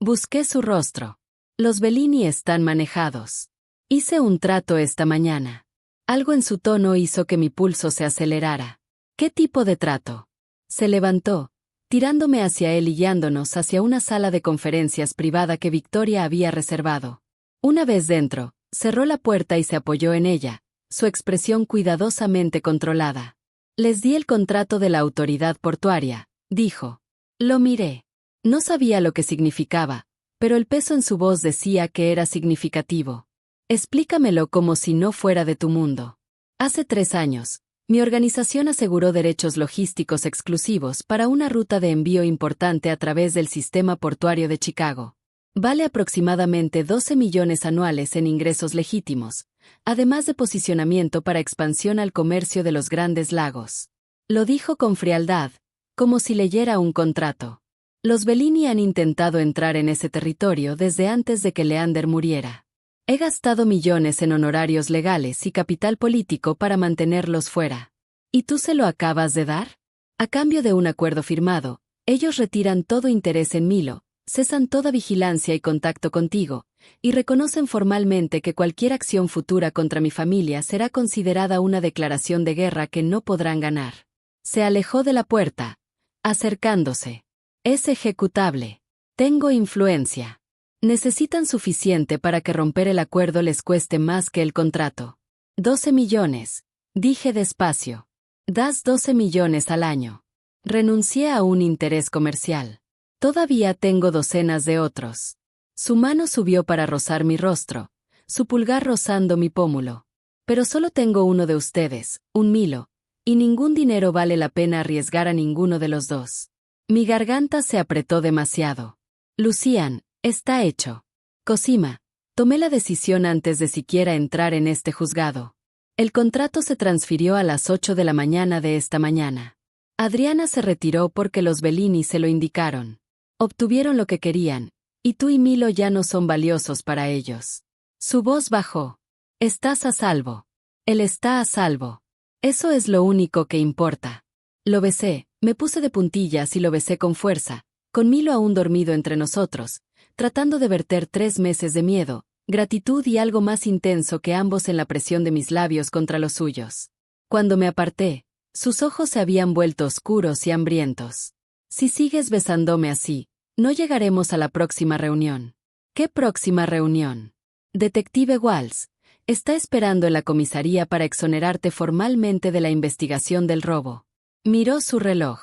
Busqué su rostro. Los Bellini están manejados. Hice un trato esta mañana. Algo en su tono hizo que mi pulso se acelerara. ¿Qué tipo de trato? Se levantó, tirándome hacia él y guiándonos hacia una sala de conferencias privada que Victoria había reservado. Una vez dentro, cerró la puerta y se apoyó en ella, su expresión cuidadosamente controlada. Les di el contrato de la autoridad portuaria, dijo. Lo miré. No sabía lo que significaba, pero el peso en su voz decía que era significativo. Explícamelo como si no fuera de tu mundo. Hace 3 años, mi organización aseguró derechos logísticos exclusivos para una ruta de envío importante a través del sistema portuario de Chicago. Vale aproximadamente 12 millones anuales en ingresos legítimos, además de posicionamiento para expansión al comercio de los Grandes Lagos. Lo dijo con frialdad, como si leyera un contrato. Los Bellini han intentado entrar en ese territorio desde antes de que Leander muriera. He gastado millones en honorarios legales y capital político para mantenerlos fuera. ¿Y tú se lo acabas de dar? A cambio de un acuerdo firmado, ellos retiran todo interés en Milo, cesan toda vigilancia y contacto contigo, y reconocen formalmente que cualquier acción futura contra mi familia será considerada una declaración de guerra que no podrán ganar. Se alejó de la puerta, acercándose. Es ejecutable. Tengo influencia. Necesitan suficiente para que romper el acuerdo les cueste más que el contrato. 12 millones, dije despacio. Das 12 millones al año. Renuncié a un interés comercial. Todavía tengo docenas de otros. Su mano subió para rozar mi rostro, su pulgar rozando mi pómulo. Pero solo tengo uno de ustedes, un Milo, y ningún dinero vale la pena arriesgar a ninguno de los dos. Mi garganta se apretó demasiado. Lucian, está hecho. Cosima, tomé la decisión antes de siquiera entrar en este juzgado. El contrato se transfirió a las 8 de la mañana de esta mañana. Adriana se retiró porque los Bellini se lo indicaron. Obtuvieron lo que querían, y tú y Milo ya no son valiosos para ellos. Su voz bajó. Estás a salvo. Él está a salvo. Eso es lo único que importa. Lo besé, me puse de puntillas y lo besé con fuerza, con Milo aún dormido entre nosotros, tratando de verter 3 meses de miedo, gratitud y algo más intenso que ambos en la presión de mis labios contra los suyos. Cuando me aparté, sus ojos se habían vuelto oscuros y hambrientos. Si sigues besándome así, no llegaremos a la próxima reunión. ¿Qué próxima reunión? Detective Walsh, está esperando en la comisaría para exonerarte formalmente de la investigación del robo. Miró su reloj.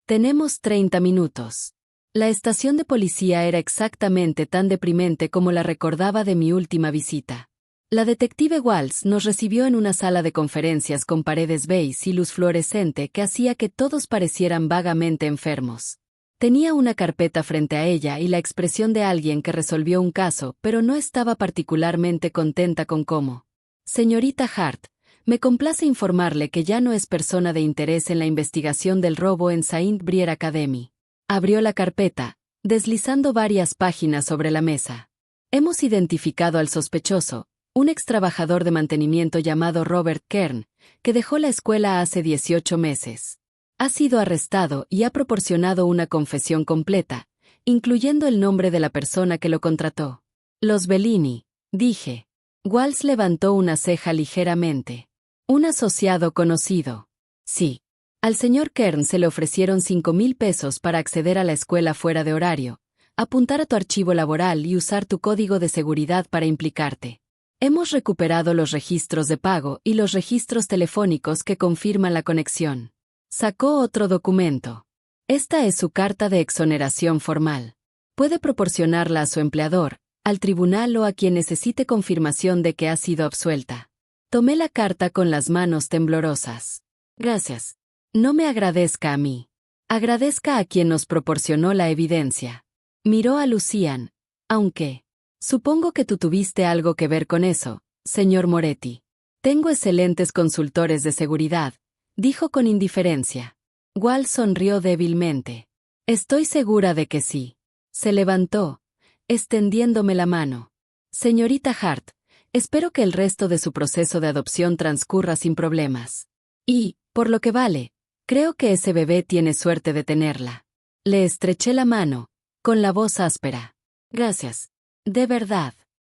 Tenemos 30 minutos. La estación de policía era exactamente tan deprimente como la recordaba de mi última visita. La detective Walsh nos recibió en una sala de conferencias con paredes beige y luz fluorescente que hacía que todos parecieran vagamente enfermos. Tenía una carpeta frente a ella y la expresión de alguien que resolvió un caso, pero no estaba particularmente contenta con cómo. Señorita Hart, me complace informarle que ya no es persona de interés en la investigación del robo en Saint Brier Academy. Abrió la carpeta, deslizando varias páginas sobre la mesa. Hemos identificado al sospechoso, un extrabajador de mantenimiento llamado Robert Kern, que dejó la escuela hace 18 meses. Ha sido arrestado y ha proporcionado una confesión completa, incluyendo el nombre de la persona que lo contrató. Los Bellini, dije. Walsh levantó una ceja ligeramente. Un asociado conocido. Sí. Al señor Kern se le ofrecieron 5,000 pesos para acceder a la escuela fuera de horario, apuntar a tu archivo laboral y usar tu código de seguridad para implicarte. Hemos recuperado los registros de pago y los registros telefónicos que confirman la conexión. Sacó otro documento. Esta es su carta de exoneración formal. Puede proporcionarla a su empleador, al tribunal o a quien necesite confirmación de que ha sido absuelta. Tomé la carta con las manos temblorosas. Gracias. No me agradezca a mí. Agradezca a quien nos proporcionó la evidencia. Miró a Lucian. Aunque. Supongo que tú tuviste algo que ver con eso, señor Moretti. Tengo excelentes consultores de seguridad, dijo con indiferencia. Walsh sonrió débilmente. Estoy segura de que sí. Se levantó, extendiéndome la mano. Señorita Hart, espero que el resto de su proceso de adopción transcurra sin problemas. Y, por lo que vale, creo que ese bebé tiene suerte de tenerla. Le estreché la mano, con la voz áspera. Gracias. De verdad.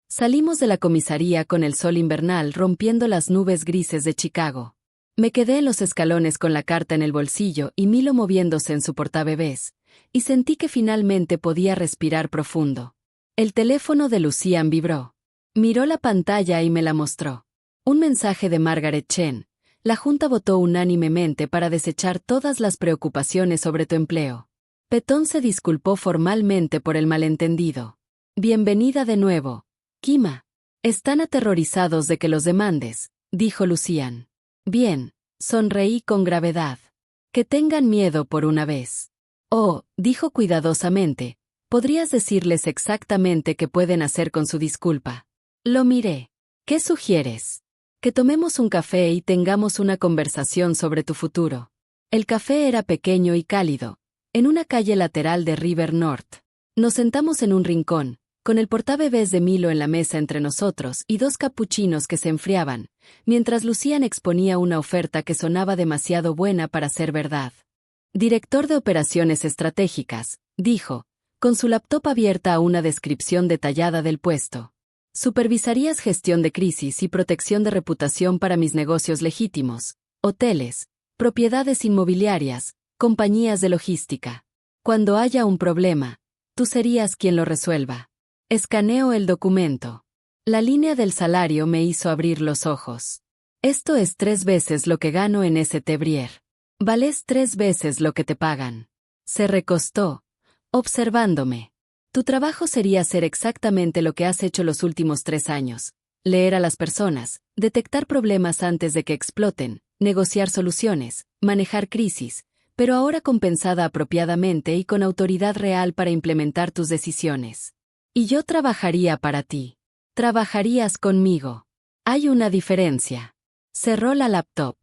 Salimos de la comisaría con el sol invernal rompiendo las nubes grises de Chicago. Me quedé en los escalones con la carta en el bolsillo y Milo moviéndose en su portabebés, y sentí que finalmente podía respirar profundo. El teléfono de Lucian vibró. Miró la pantalla y me la mostró. Un mensaje de Margaret Chen. La Junta votó unánimemente para desechar todas las preocupaciones sobre tu empleo. Petón se disculpó formalmente por el malentendido. Bienvenida de nuevo, Kima. Están aterrorizados de que los demandes, dijo Lucian. Bien, sonreí con gravedad. Que tengan miedo por una vez. Oh, dijo cuidadosamente, ¿podrías decirles exactamente qué pueden hacer con su disculpa? Lo miré. ¿Qué sugieres? Que tomemos un café y tengamos una conversación sobre tu futuro. El café era pequeño y cálido, en una calle lateral de River North. Nos sentamos en un rincón, con el portabebés de Milo en la mesa entre nosotros y dos capuchinos que se enfriaban, mientras Lucian exponía una oferta que sonaba demasiado buena para ser verdad. Director de Operaciones Estratégicas, dijo, con su laptop abierta a una descripción detallada del puesto. Supervisarías gestión de crisis y protección de reputación para mis negocios legítimos, hoteles, propiedades inmobiliarias, compañías de logística. Cuando haya un problema, tú serías quien lo resuelva. Escaneo el documento. La línea del salario me hizo abrir los ojos. Esto es 3 veces lo que gano en St. Brier. Vales 3 veces lo que te pagan. Se recostó, observándome. Tu trabajo sería hacer exactamente lo que has hecho los últimos 3 años. Leer a las personas, detectar problemas antes de que exploten, negociar soluciones, manejar crisis, pero ahora compensada apropiadamente y con autoridad real para implementar tus decisiones. Y yo trabajaría para ti. Trabajarías conmigo. Hay una diferencia. Cerró la laptop.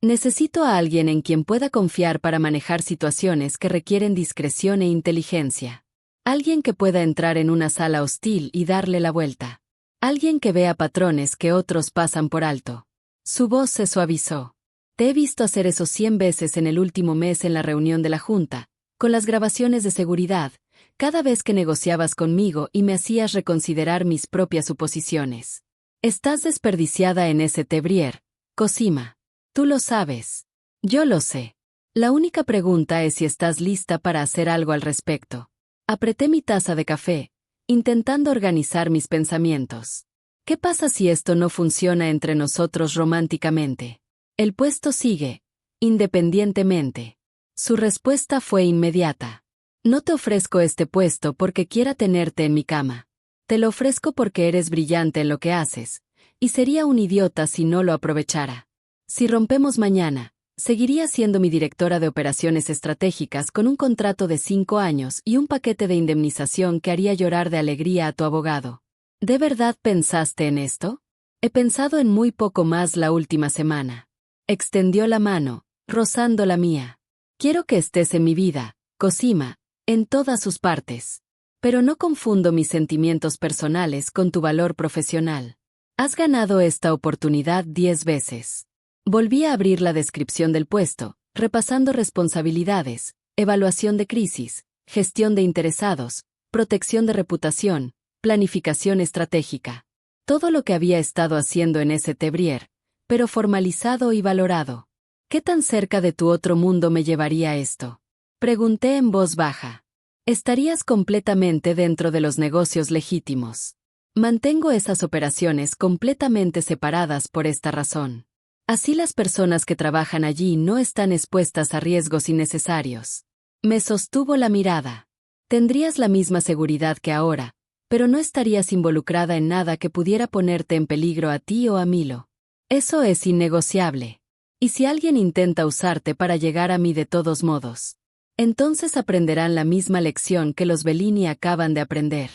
Necesito a alguien en quien pueda confiar para manejar situaciones que requieren discreción e inteligencia. Alguien que pueda entrar en una sala hostil y darle la vuelta. Alguien que vea patrones que otros pasan por alto. Su voz se suavizó. Te he visto hacer eso 100 veces en el último mes en la reunión de la Junta, con las grabaciones de seguridad, cada vez que negociabas conmigo y me hacías reconsiderar mis propias suposiciones. Estás desperdiciada en St. Brier, Cosima. Tú lo sabes. Yo lo sé. La única pregunta es si estás lista para hacer algo al respecto. Apreté mi taza de café, intentando organizar mis pensamientos. ¿Qué pasa si esto no funciona entre nosotros románticamente? El puesto sigue, independientemente. Su respuesta fue inmediata. No te ofrezco este puesto porque quiera tenerte en mi cama. Te lo ofrezco porque eres brillante en lo que haces, y sería un idiota si no lo aprovechara. Si rompemos mañana, seguiría siendo mi directora de operaciones estratégicas con un contrato de 5 años y un paquete de indemnización que haría llorar de alegría a tu abogado. ¿De verdad pensaste en esto? He pensado en muy poco más la última semana. Extendió la mano, rozando la mía. Quiero que estés en mi vida, Cosima, en todas sus partes. Pero no confundo mis sentimientos personales con tu valor profesional. Has ganado esta oportunidad 10 veces. Volví a abrir la descripción del puesto, repasando responsabilidades, evaluación de crisis, gestión de interesados, protección de reputación, planificación estratégica. Todo lo que había estado haciendo en St. Brier, pero formalizado y valorado. ¿Qué tan cerca de tu otro mundo me llevaría esto? Pregunté en voz baja. Estarías completamente dentro de los negocios legítimos. Mantengo esas operaciones completamente separadas por esta razón. Así las personas que trabajan allí no están expuestas a riesgos innecesarios. Me sostuvo la mirada. Tendrías la misma seguridad que ahora, pero no estarías involucrada en nada que pudiera ponerte en peligro a ti o a Milo. Eso es innegociable. ¿Y si alguien intenta usarte para llegar a mí de todos modos? Entonces aprenderán la misma lección que los Bellini acaban de aprender.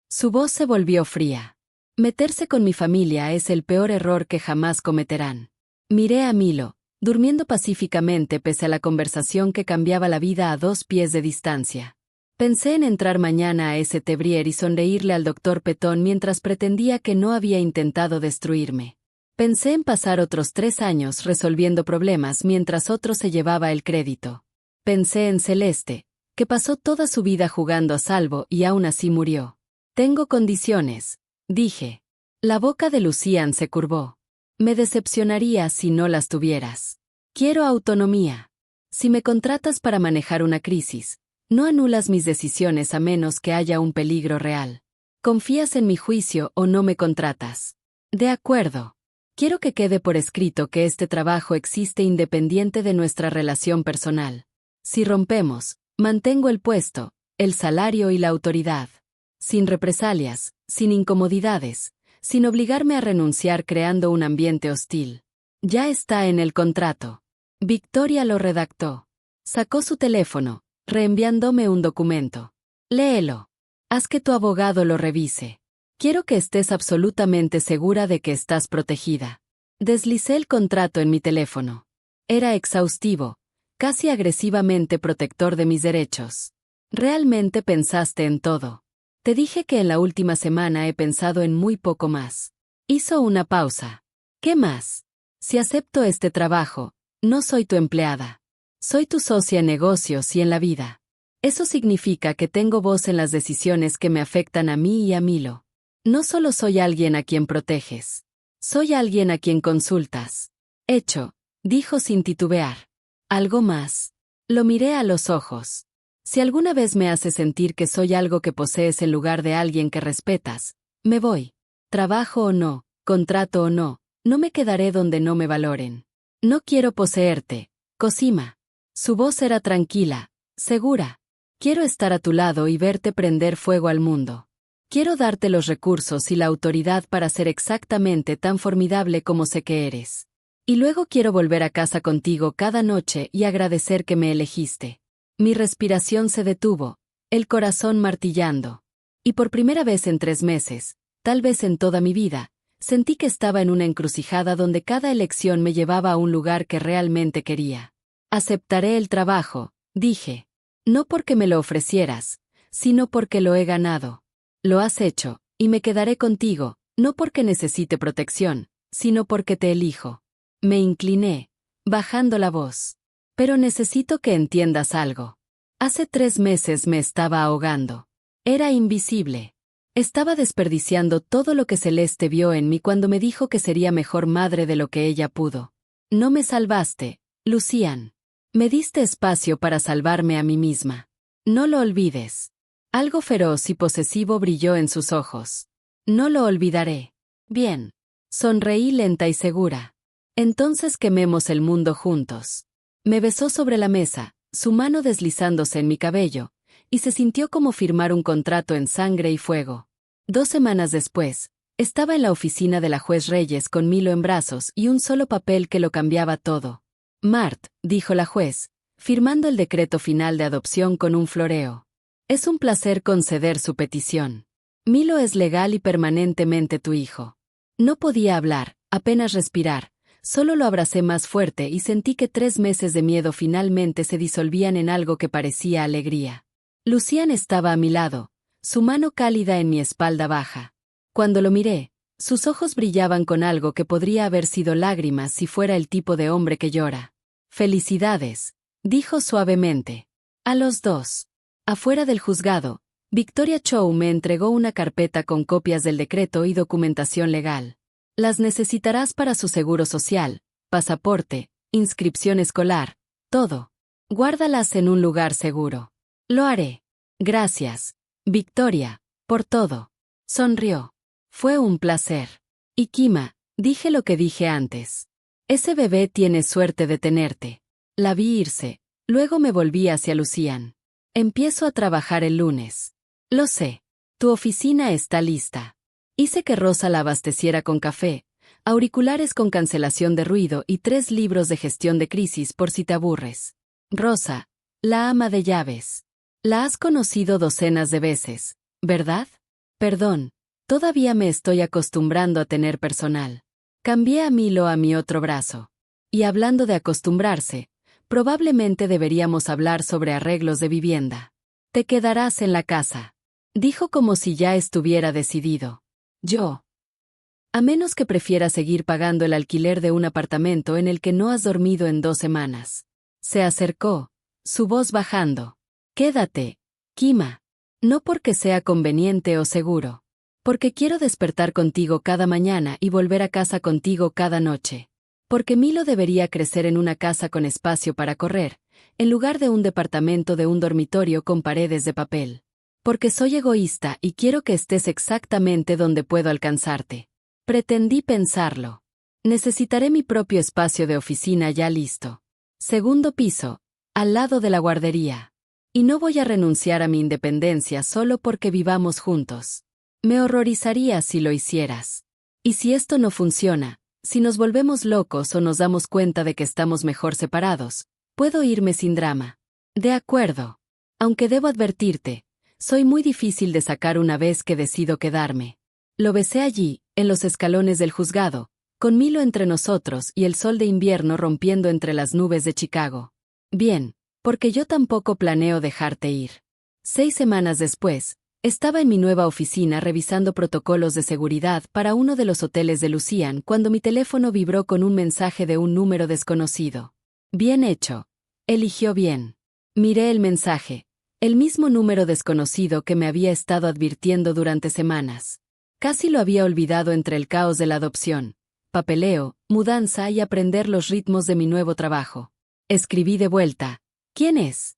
Su voz se volvió fría. Meterse con mi familia es el peor error que jamás cometerán. Miré a Milo, durmiendo pacíficamente pese a la conversación que cambiaba la vida a 2 pies de distancia. Pensé en entrar mañana a ese Tebrier y sonreírle al doctor Petón mientras pretendía que no había intentado destruirme. Pensé en pasar otros 3 años resolviendo problemas mientras otro se llevaba el crédito. Pensé en Celeste, que pasó toda su vida jugando a salvo y aún así murió. Tengo condiciones, dije. La boca de Lucian se curvó. Me decepcionaría si no las tuvieras. Quiero autonomía. Si me contratas para manejar una crisis, no anulas mis decisiones a menos que haya un peligro real. ¿Confías en mi juicio o no me contratas? De acuerdo. Quiero que quede por escrito que este trabajo existe independiente de nuestra relación personal. Si rompemos, mantengo el puesto, el salario y la autoridad. Sin represalias, sin incomodidades, sin obligarme a renunciar creando un ambiente hostil. Ya está en el contrato. Victoria lo redactó. Sacó su teléfono, reenviándome un documento. Léelo. Haz que tu abogado lo revise. Quiero que estés absolutamente segura de que estás protegida. Deslicé el contrato en mi teléfono. Era exhaustivo, casi agresivamente protector de mis derechos. Realmente pensaste en todo. Te dije que en la última semana he pensado en muy poco más. Hizo una pausa. ¿Qué más? Si acepto este trabajo, no soy tu empleada. Soy tu socia en negocios y en la vida. Eso significa que tengo voz en las decisiones que me afectan a mí y a Milo. No solo soy alguien a quien proteges. Soy alguien a quien consultas. Hecho, dijo sin titubear. ¿Algo más? Lo miré a los ojos. Si alguna vez me hace sentir que soy algo que posees en lugar de alguien que respetas, me voy. Trabajo o no, contrato o no, no me quedaré donde no me valoren. No quiero poseerte, Cosima. Su voz era tranquila, segura. Quiero estar a tu lado y verte prender fuego al mundo. Quiero darte los recursos y la autoridad para ser exactamente tan formidable como sé que eres. Y luego quiero volver a casa contigo cada noche y agradecer que me elegiste. Mi respiración se detuvo, el corazón martillando. Y por primera vez en 3 meses, tal vez en toda mi vida, sentí que estaba en una encrucijada donde cada elección me llevaba a un lugar que realmente quería. Aceptaré el trabajo, dije. No porque me lo ofrecieras, sino porque lo he ganado. Lo has hecho, y me quedaré contigo, no porque necesite protección, sino porque te elijo. Me incliné, bajando la voz. Pero necesito que entiendas algo. Hace 3 meses me estaba ahogando. Era invisible. Estaba desperdiciando todo lo que Celeste vio en mí cuando me dijo que sería mejor madre de lo que ella pudo. No me salvaste, Lucian. Me diste espacio para salvarme a mí misma. No lo olvides. Algo feroz y posesivo brilló en sus ojos. No lo olvidaré. Bien. Sonreí lenta y segura. Entonces quememos el mundo juntos. Me besó sobre la mesa, su mano deslizándose en mi cabello, y se sintió como firmar un contrato en sangre y fuego. 2 semanas después, estaba en la oficina de la juez Reyes con Milo en brazos y un solo papel que lo cambiaba todo. Mart, dijo la juez, firmando el decreto final de adopción con un floreo. Es un placer conceder su petición. Milo es legal y permanentemente tu hijo. No podía hablar, apenas respirar, solo lo abracé más fuerte y sentí que 3 meses de miedo finalmente se disolvían en algo que parecía alegría. Lucian estaba a mi lado, su mano cálida en mi espalda baja. Cuando lo miré, sus ojos brillaban con algo que podría haber sido lágrimas si fuera el tipo de hombre que llora. Felicidades, dijo suavemente. A los 2. Afuera del juzgado, Victoria Chow me entregó una carpeta con copias del decreto y documentación legal. Las necesitarás para su seguro social, pasaporte, inscripción escolar, todo. Guárdalas en un lugar seguro. Lo haré. Gracias, Victoria, por todo. Sonrió. Fue un placer. Y Kima, dije lo que dije antes. Ese bebé tiene suerte de tenerte. La vi irse, luego me volví hacia Lucian. Empiezo a trabajar el lunes. Lo sé. Tu oficina está lista. Hice que Rosa la abasteciera con café, auriculares con cancelación de ruido y 3 libros de gestión de crisis por si te aburres. Rosa, la ama de llaves. La has conocido docenas de veces, ¿verdad? Perdón. Todavía me estoy acostumbrando a tener personal. Cambié a Milo a mi otro brazo. Y hablando de acostumbrarse, probablemente deberíamos hablar sobre arreglos de vivienda. Te quedarás en la casa. Dijo como si ya estuviera decidido. Yo. A menos que prefieras seguir pagando el alquiler de un apartamento en el que no has dormido en 2 semanas. Se acercó, su voz bajando. Quédate, Kima. No porque sea conveniente o seguro. Porque quiero despertar contigo cada mañana y volver a casa contigo cada noche. Porque Milo debería crecer en una casa con espacio para correr, en lugar de un departamento de un dormitorio con paredes de papel. Porque soy egoísta y quiero que estés exactamente donde puedo alcanzarte. Pretendí pensarlo. Necesitaré mi propio espacio de oficina ya listo. Segundo piso, al lado de la guardería. Y no voy a renunciar a mi independencia solo porque vivamos juntos. Me horrorizaría si lo hicieras. Y si esto no funciona, si nos volvemos locos o nos damos cuenta de que estamos mejor separados, puedo irme sin drama. De acuerdo. Aunque debo advertirte, soy muy difícil de sacar una vez que decido quedarme. Lo besé allí, en los escalones del juzgado, con Milo entre nosotros y el sol de invierno rompiendo entre las nubes de Chicago. Bien, porque yo tampoco planeo dejarte ir. 6 semanas después, estaba en mi nueva oficina revisando protocolos de seguridad para uno de los hoteles de Lucian cuando mi teléfono vibró con un mensaje de un número desconocido. Bien hecho. Eligió bien. Miré el mensaje. El mismo número desconocido que me había estado advirtiendo durante semanas. Casi lo había olvidado entre el caos de la adopción, papeleo, mudanza y aprender los ritmos de mi nuevo trabajo. Escribí de vuelta. ¿Quién es?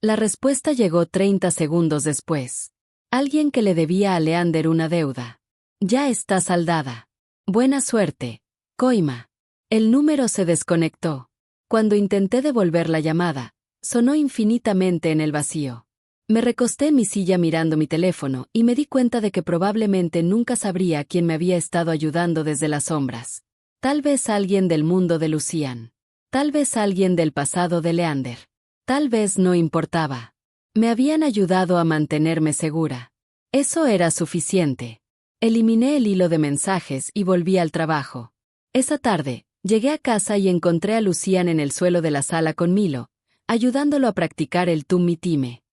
La respuesta llegó 30 segundos después. Alguien que le debía a Leander una deuda. Ya está saldada. Buena suerte, Koima. El número se desconectó. Cuando intenté devolver la llamada, sonó infinitamente en el vacío. Me recosté en mi silla mirando mi teléfono y me di cuenta de que probablemente nunca sabría quién me había estado ayudando desde las sombras. Tal vez alguien del mundo de Lucian. Tal vez alguien del pasado de Leander. Tal vez no importaba. Me habían ayudado a mantenerme segura. Eso era suficiente. Eliminé el hilo de mensajes y volví al trabajo. Esa tarde, llegué a casa y encontré a Lucian en el suelo de la sala con Milo, ayudándolo a practicar el tummi time.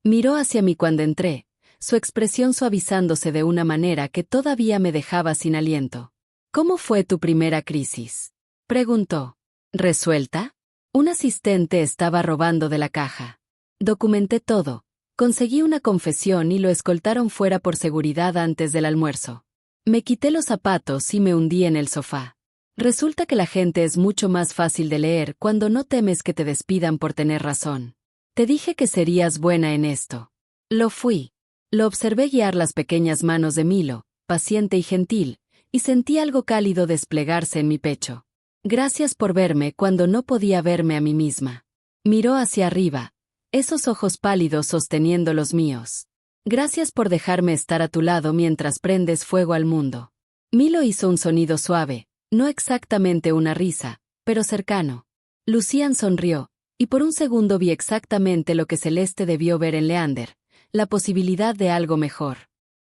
Miró hacia mí cuando entré, su expresión suavizándose de una manera que todavía me dejaba sin aliento. ¿Cómo fue tu primera crisis?, preguntó. ¿Resuelta? Un asistente estaba robando de la caja. Documenté todo. Conseguí una confesión y lo escoltaron fuera por seguridad antes del almuerzo. Me quité los zapatos y me hundí en el sofá. Resulta que la gente es mucho más fácil de leer cuando no temes que te despidan por tener razón. Te dije que serías buena en esto. Lo fui. Lo observé guiar las pequeñas manos de Milo, paciente y gentil, y sentí algo cálido desplegarse en mi pecho. Gracias por verme cuando no podía verme a mí misma. Miró hacia arriba, esos ojos pálidos sosteniendo los míos. Gracias por dejarme estar a tu lado mientras prendes fuego al mundo. Milo hizo un sonido suave, no exactamente una risa, pero cercano. Lucian sonrió, y por un segundo vi exactamente lo que Celeste debió ver en Leander, la posibilidad de algo mejor.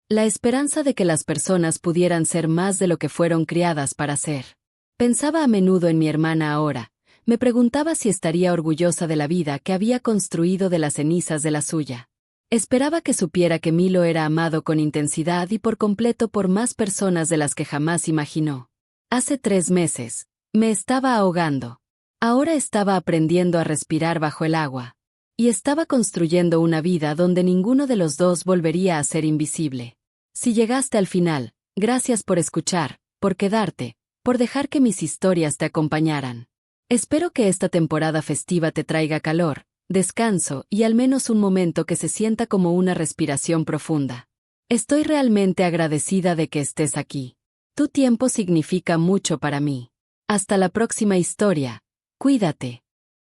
La esperanza de que las personas pudieran ser más de lo que fueron criadas para ser. Pensaba a menudo en mi hermana ahora. Me preguntaba si estaría orgullosa de la vida que había construido de las cenizas de la suya. Esperaba que supiera que Milo era amado con intensidad y por completo por más personas de las que jamás imaginó. Hace 3 meses, me estaba ahogando. Ahora estaba aprendiendo a respirar bajo el agua. Y estaba construyendo una vida donde ninguno de los dos volvería a ser invisible. Si llegaste al final, gracias por escuchar, por quedarte, por dejar que mis historias te acompañaran. Espero que esta temporada festiva te traiga calor, descanso y al menos un momento que se sienta como una respiración profunda. Estoy realmente agradecida de que estés aquí. Tu tiempo significa mucho para mí. Hasta la próxima historia. Cuídate.